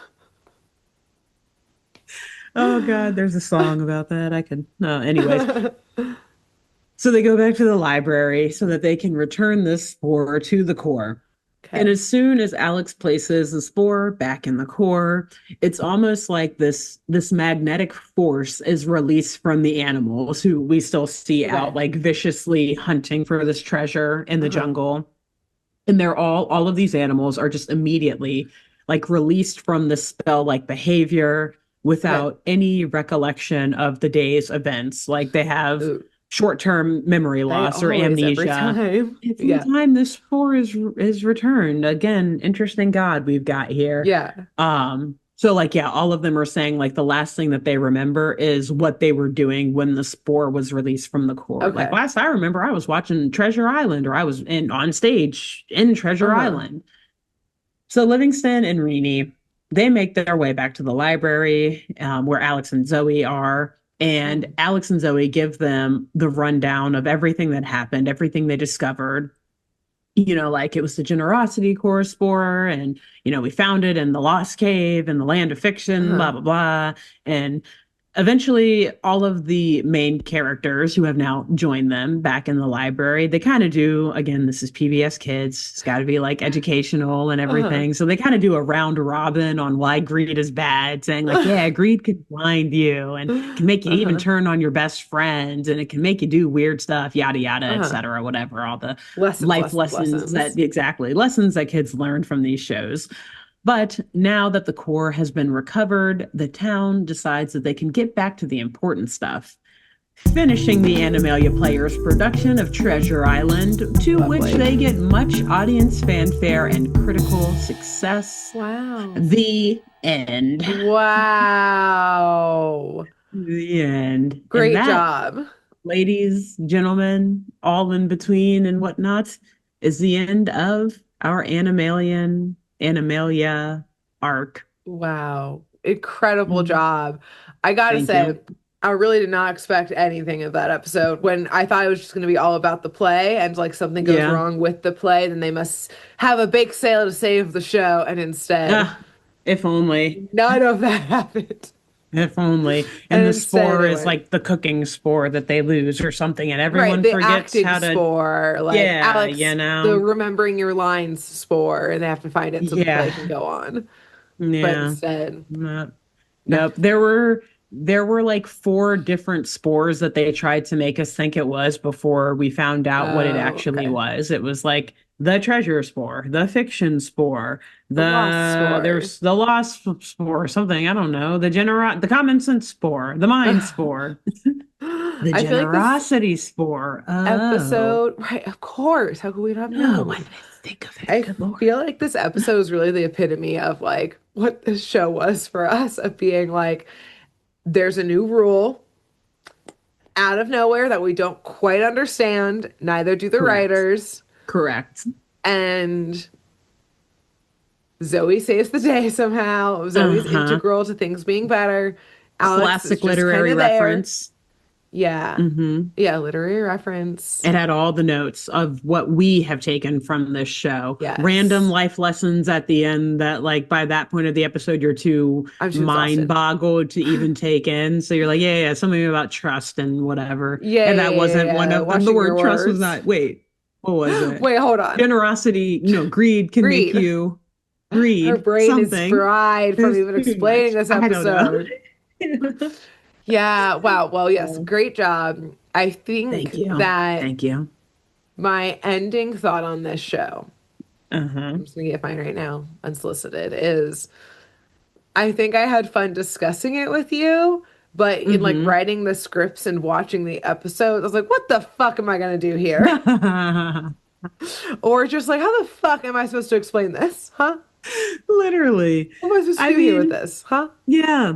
B: Oh God, there's a song about that. I could, no, anyways. So they go back to the library so that they can return this spore to the core. And
A: Okay.
B: as soon as Alex places the spore back in the core, it's almost like this magnetic force is released from the animals who we still see out
A: Okay.
B: like viciously hunting for this treasure in the
A: Uh-huh.
B: jungle. And they're all of these animals are just immediately like released from the spell like behavior
A: Okay.
B: without any recollection of the day's events. Like they have
A: Ooh,
B: short-term memory
A: they
B: loss or
A: always every
B: amnesia.
A: time.
B: From the
A: Yeah.
B: time this spore is returned. Again, interesting God we've got here.
A: Yeah.
B: So like yeah, all of them are saying like the last thing that they remember is what they were doing when the spore was released from the core. Like
A: Okay.
B: last I remember I was watching Treasure Island or I was in on stage in Treasure
A: Uh-huh.
B: Island. So Livingston and Renee, they make their way back to the library where Alex and Zoe are. And
A: Mm.
B: Alex and Zoe give them the rundown of everything that happened, everything they discovered. Like it was the generosity core spore, and we found it in the Lost Cave in the land of fiction, blah
A: Uh-huh.
B: blah blah. And eventually all of the main characters who have now joined them back in the library, they kind of do, again, this is PBS Kids, it's got to be like educational and
A: Uh-huh.
B: everything, so they kind of do a round robin on why greed is bad, saying like, yeah, greed can blind you and can make you even
A: Uh-huh.
B: turn on your best friends and it can make you do weird stuff, yada yada,
A: Uh-huh.
B: etc., whatever, all the
A: Lessons,
B: life
A: lessons,
B: lessons that
A: lessons.
B: exactly lessons that kids learn from these shows. But now that the core has been recovered, the town decides that they can get back to the important stuff, finishing the Animalia players' production of Treasure Island, to which
A: Lovely.
B: they get much audience fanfare and critical success.
A: Wow.
B: The end.
A: Wow.
B: The end. And
A: Great
B: that,
A: job.
B: ladies, gentlemen, all in between and whatnot, is the end of our Animalia arc.
A: Wow. Incredible
B: Mhm.
A: job. I gotta
B: Thank
A: say,
B: you.
A: I really did not expect anything of that episode. When I thought it was just going to be all about the play and like something goes
B: Yeah.
A: wrong with the play, then they must have a bake sale to save the show. And instead,
B: Ah, if only.
A: none of that happened.
B: If only.
A: And
B: And the
A: instead,
B: spore
A: they
B: is
A: went,
B: like the cooking spore that they lose or something, and
A: right,
B: everyone
A: the
B: forgets
A: acting
B: how to,
A: spore, like
B: yeah,
A: Alex,
B: you
A: the
B: know?
A: remembering your lines spore, and they have to find it so the play
B: Yeah.
A: can go on. But
B: Yeah.
A: instead,
B: Nope.
A: no.
B: Nope. There were like four different spores that they tried to make us think it was before we found out what it
A: Oh,
B: actually
A: okay.
B: was. It was like the treasure spore, the fiction spore,
A: The lost
B: there's
A: spore.
B: the lost spore, something, I don't know, the common sense spore, the mind spore, the
A: I feel like this
B: generosity spore. Oh.
A: episode, right, of course. How could we not have
B: Oh, why
A: known?
B: did I think of it?
A: I
B: Good Lord.
A: feel like this episode is really the epitome of like what this show was for us, of being like, there's a new rule out of nowhere that we don't quite understand, neither do the
B: Correct.
A: writers,
B: Correct.
A: and Zoe saves the day somehow. Zoe's
B: Uh-huh.
A: integral to things being better. Alex is
B: Classic
A: just kind
B: literary
A: of there.
B: reference.
A: Yeah.
B: Mm-hmm.
A: Yeah, literary reference.
B: It had all the notes of what we have taken from this show. Random
A: Yes.
B: life lessons at the end that, like, by that point of the episode, you're too
A: I'm too
B: mind
A: exhausted.
B: boggled to even take in. So you're like, yeah, yeah, something about trust and whatever.
A: Yeah,
B: And
A: yeah,
B: that
A: yeah,
B: wasn't
A: yeah,
B: one
A: yeah.
B: of them. The
A: Watching your
B: word trust was
A: words.
B: not, wait, what was it?
A: Wait, hold on.
B: Generosity, greed can make
A: Greed.
B: you
A: Her
B: greed,
A: brain is
B: something.
A: fried from
B: There's
A: even
B: too
A: explaining
B: much.
A: this
B: I don't know.
A: episode. Yeah, wow. Well, yes,
B: Oh,
A: great job. I
B: thank
A: think
B: you.
A: that
B: Thank you.
A: my ending thought on this show,
B: Uh-huh.
A: I'm just gonna get mine right now, unsolicited, is I think I had fun discussing it with you, but in like
B: Mm-hmm.
A: writing the scripts and watching the episodes, I was like, what the fuck am I gonna do here? Or just like, how the fuck am I supposed to explain this? Huh?
B: Literally.
A: What am I supposed to
B: I
A: do here with
B: mean,
A: this? Huh?
B: yeah.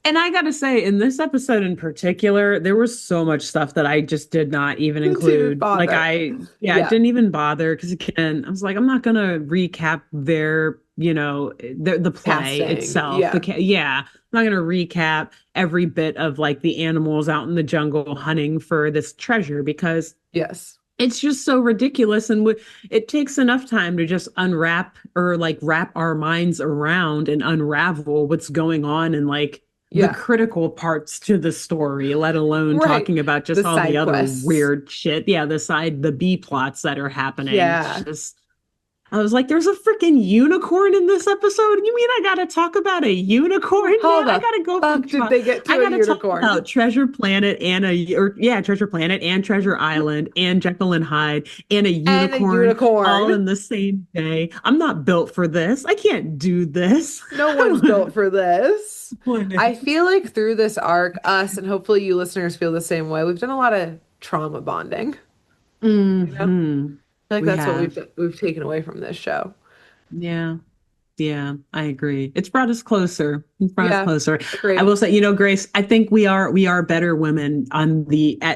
B: And I gotta say, in this episode in particular, there was so much stuff that I just did not even
A: Didn't
B: include. Like
A: bother.
B: yeah, I
A: Yeah.
B: didn't even bother because again, I was like, I'm not gonna recap the play
A: Casting.
B: itself.
A: Yeah.
B: Yeah, I'm not gonna recap every bit of like the animals out in the jungle hunting for this treasure because
A: Yes.
B: it's just so ridiculous and it takes enough time to just unwrap or like wrap our minds around and unravel what's going on and like the
A: Yeah.
B: critical parts to the story, let alone
A: Right.
B: talking about
A: The
B: just all the
A: side
B: other
A: quests.
B: weird shit, yeah, the B plots that are happening. It's
A: Yeah.
B: just I was like, there's a freaking unicorn in this episode. You mean I gotta talk about a unicorn
A: How
B: now? I
A: the
B: gotta go
A: fuck did they get
B: I
A: to a
B: gotta talk
A: unicorn?
B: about Treasure Planet Treasure Planet and Treasure Island and Jekyll and Hyde and a
A: And a
B: unicorn all
A: unicorn.
B: in the same day. I'm not built for this. I can't do this.
A: No one's built for this.
B: What?
A: I feel like through this arc, us and hopefully you listeners feel the same way. We've done a lot of trauma bonding. You know, I feel
B: Hmm.
A: like
B: We
A: that's what
B: have.
A: we've taken away from this show.
B: Yeah. Yeah, I agree. It's brought us closer. It's brought us
A: Yeah,
B: closer. I
A: agreed.
B: will say, Grace, I think we are better women on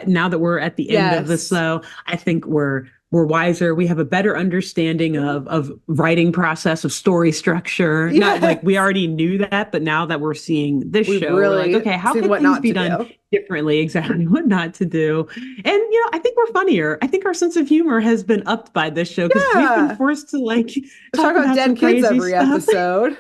B: now that we're at the end of this,
A: Yes.
B: though. I think we're wiser. We have a better understanding
A: Mhm.
B: of writing process, of story structure. Not like we
A: Yes.
B: already knew that, but now that we're seeing this
A: We've
B: show, we're like,
A: really
B: okay, how
A: seen
B: could
A: what
B: things
A: not
B: be
A: to
B: done
A: do.
B: differently? Exactly what not to do. And I think we're funnier. I think our sense of humor has been upped by this show because we've been
A: Yeah.
B: forced to like
A: Let's talk
B: talk
A: about
B: about some
A: dead kids
B: crazy
A: every
B: stuff.
A: episode.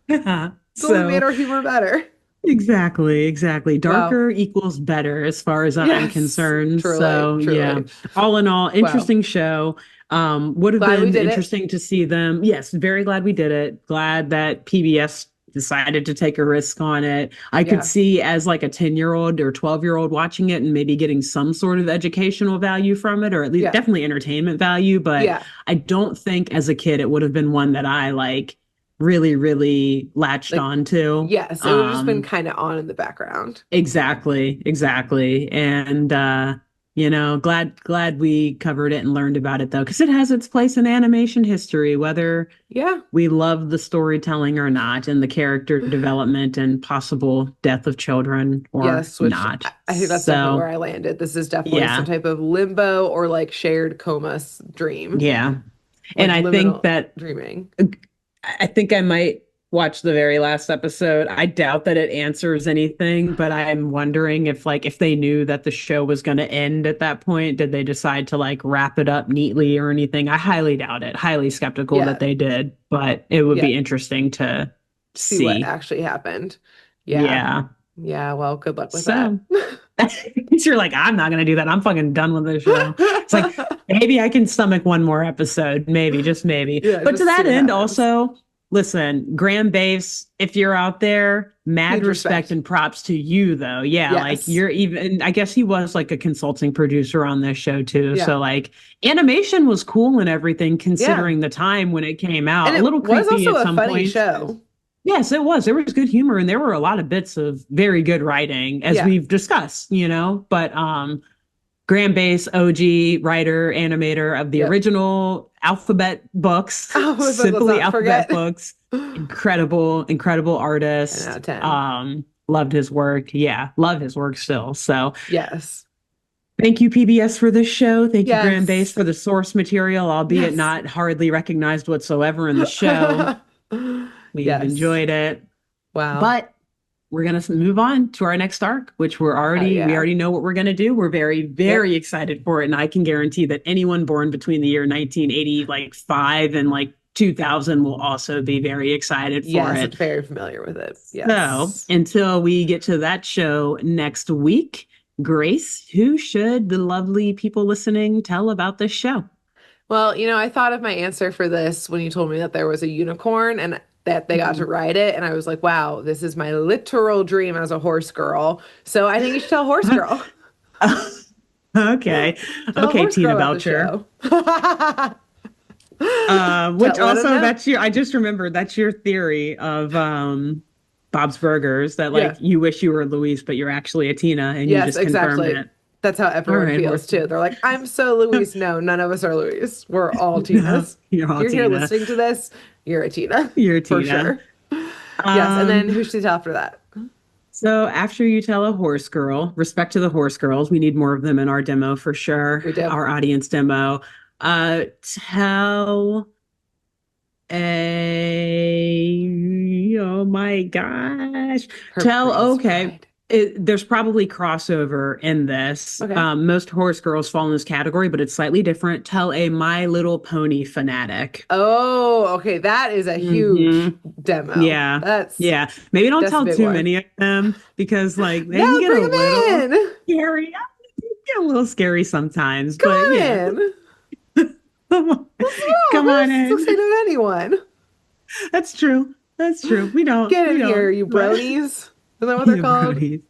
B: Yeah.
A: It's only made
B: So
A: our humor better.
B: exactly, exactly.
A: Wow.
B: Darker equals better as far as I'm
A: Yes.
B: concerned.
A: Truly,
B: So yeah,
A: truly.
B: all in all,
A: Wow.
B: interesting show. Would have
A: Glad we
B: been
A: did it.
B: interesting to see them. Yes, very glad we did it. Glad that PBS decided to take a risk on it. I could
A: Yeah.
B: see as like a 10-year-old or 12-year-old watching it and maybe getting some sort of educational value from it, or at least
A: Yeah.
B: definitely entertainment value. But
A: Yeah.
B: I don't think as a kid it would have been one that I like really, really latched
A: Like,
B: on to.
A: yes, it would have just been kind of on in the background.
B: Exactly, exactly. And glad we covered it and learned about it though, because it has its place in animation history, whether
A: Yeah.
B: we love the storytelling or not, and the character development and possible death of children or
A: Yes, which
B: not.
A: I think that's definitely
B: So
A: where I landed. This is definitely some
B: yeah,
A: type of limbo or like shared dream,
B: yeah. And
A: like
B: I think
A: liminal
B: that
A: dreaming.
B: I think I might watch the very last episode. I doubt that it answers anything, but I'm wondering if they knew that the show was going to end at that point, did they decide to like wrap it up neatly or anything? I highly doubt it. Highly skeptical that
A: Yeah.
B: they did, but it would
A: Yeah.
B: be interesting to
A: See what
B: see.
A: actually happened. Yeah.
B: Yeah.
A: Yeah. Well, good luck with that.
B: So you're like, I'm not going to do that. I'm fucking done with this show. It's like, maybe I can stomach one more episode. Maybe, just maybe.
A: Yeah.
B: But to
A: Just see
B: that
A: what
B: end,
A: happens.
B: also, listen, Graham Base, if you're out there, mad
A: Huge
B: respect
A: respect.
B: and props to you, though. Yeah, like
A: Yes.
B: you're even, I guess he was like a consulting producer on this show, too.
A: Yeah.
B: So, like, animation was cool and everything,
A: Yeah.
B: considering the time when it came
A: And
B: out. A
A: it
B: little
A: was
B: creepy
A: also
B: at
A: a
B: some
A: funny
B: points.
A: show.
B: Yes, it was. There was good humor and there were a lot of bits of very good writing, as
A: Yeah.
B: we've discussed, But Graham Base, OG writer, animator of the
A: Yep.
B: original alphabet books,
A: Let's
B: simply
A: not
B: alphabet
A: forget.
B: books. Incredible, incredible
A: 10 out
B: artist.
A: of 10.
B: Loved his work. Yeah, love his work still. So
A: Yes.
B: thank you, PBS, for this show. Thank you, Graham Base,
A: Yes.
B: for the source material, albeit
A: Yes.
B: not hardly recognized whatsoever in the show. We've
A: Yes.
B: enjoyed it.
A: Wow.
B: But we're gonna move on to our next arc, which
A: Oh
B: we
A: yeah.
B: already know what we're gonna do. We're very,
A: Yep.
B: very excited for it. And I can guarantee that anyone born between the year 1980, like five and like 2000 will also be very excited for
A: Yes, I'm
B: it.
A: very familiar with it.
B: So
A: Yes.
B: until we get to that show next week, Grace, who should the lovely people listening tell about this show?
A: Well, I thought of my answer for this when you told me that there was a unicorn and that they got to
B: Mhm.
A: ride it. And I was like, wow, this is my literal dream as a horse girl. So I think you should tell Horse Girl.
B: Okay.
A: Tell
B: Okay,
A: Horse
B: Tina
A: Girl about the
B: Belcher.
A: show.
B: Which
A: Let them
B: also
A: know.
B: I just remembered that's your theory of Bob's Burgers that like
A: Yeah.
B: you wish you were Luis, but you're actually a Tina and you
A: Yes,
B: just confirmed
A: exactly.
B: it.
A: That's how
B: All
A: everyone
B: right,
A: feels
B: horse.
A: too. They're like, I'm so Louise. No, none of us are Louise. We're all
B: No,
A: Tinas.
B: you're
A: If
B: all
A: you're here
B: Tina.
A: listening to this, you're a Tina
B: You're a
A: for
B: Tina.
A: sure. Yes, and then
B: Um,
A: who should you tell after that?
B: so after you tell a horse girl, respect to the horse girls, we need more of them in our demo for sure,
A: We do.
B: our audience demo. Tell a oh my gosh.
A: Her
B: Tell
A: prettiest
B: okay.
A: bride.
B: There's probably crossover in this.
A: Okay.
B: Most horse girls fall in this category, but it's slightly different. Tell a My Little Pony fanatic.
A: Oh, okay. That is a huge
B: Hmm.
A: demo.
B: Yeah.
A: That's
B: Yeah. Maybe don't
A: that's a
B: tell
A: big
B: too
A: one.
B: many of them because like they can
A: No,
B: get a
A: bring
B: little
A: him in.
B: scary. They can get a little scary sometimes,
A: Go
B: but
A: on
B: yeah.
A: in. Oh,
B: Come on
A: this say
B: in.
A: no to anyone.
B: That's true. That's true. We don't.
A: Get
B: We
A: in here,
B: don't.
A: you
B: But
A: bronies. Is that what they're
B: you
A: called?
B: bronies.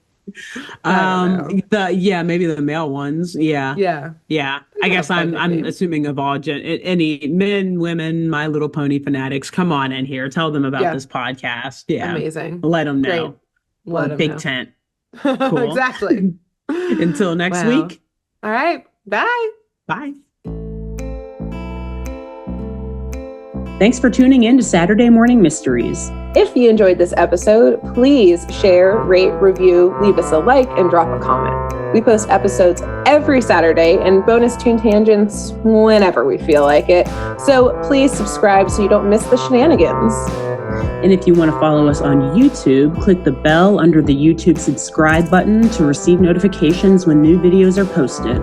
A: I don't know.
B: Maybe the male ones. Yeah.
A: Yeah.
B: Yeah.
A: They
B: I
A: can have
B: guess
A: fun
B: I'm
A: nicknames.
B: assuming of all any men, women, My Little Pony fanatics. Come on in here. Tell them about
A: Yeah.
B: this podcast. Yeah.
A: Amazing.
B: Let them
A: Great.
B: know.
A: Let
B: Or
A: them
B: Big
A: know.
B: Tent. Cool.
A: Exactly.
B: Until next
A: Wow.
B: week.
A: All right. Bye.
B: Bye. Thanks for tuning in to Saturday Morning Mysteries.
A: If you enjoyed this episode, please share, rate, review, leave us a like, and drop a comment. We post episodes every Saturday and bonus tune tangents whenever we feel like it. So please subscribe so you don't miss the shenanigans.
B: And if you want to follow us on YouTube, click the bell under the YouTube subscribe button to receive notifications when new videos are posted.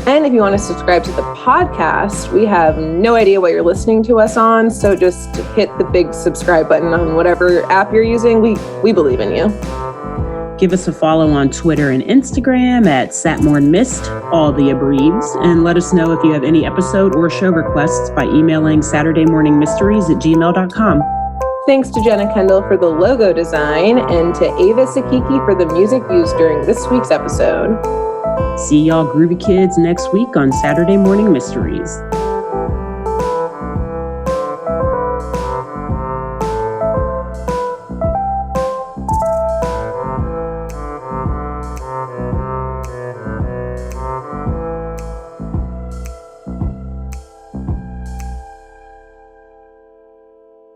A: And if you want to subscribe to the podcast, we have no idea what you're listening to us on, so just hit the big subscribe button on whatever app you're using. We believe in you.
B: Give us a follow on Twitter and Instagram at SatmornMist, all the abreves, and let us know if you have any episode or show requests by emailing SaturdayMorningMysteries@gmail.com.
A: Thanks to Jenna Kendall for the logo design and to Ava Sakiki for the music used during this week's episode.
B: See y'all groovy kids next week on Saturday Morning Mysteries.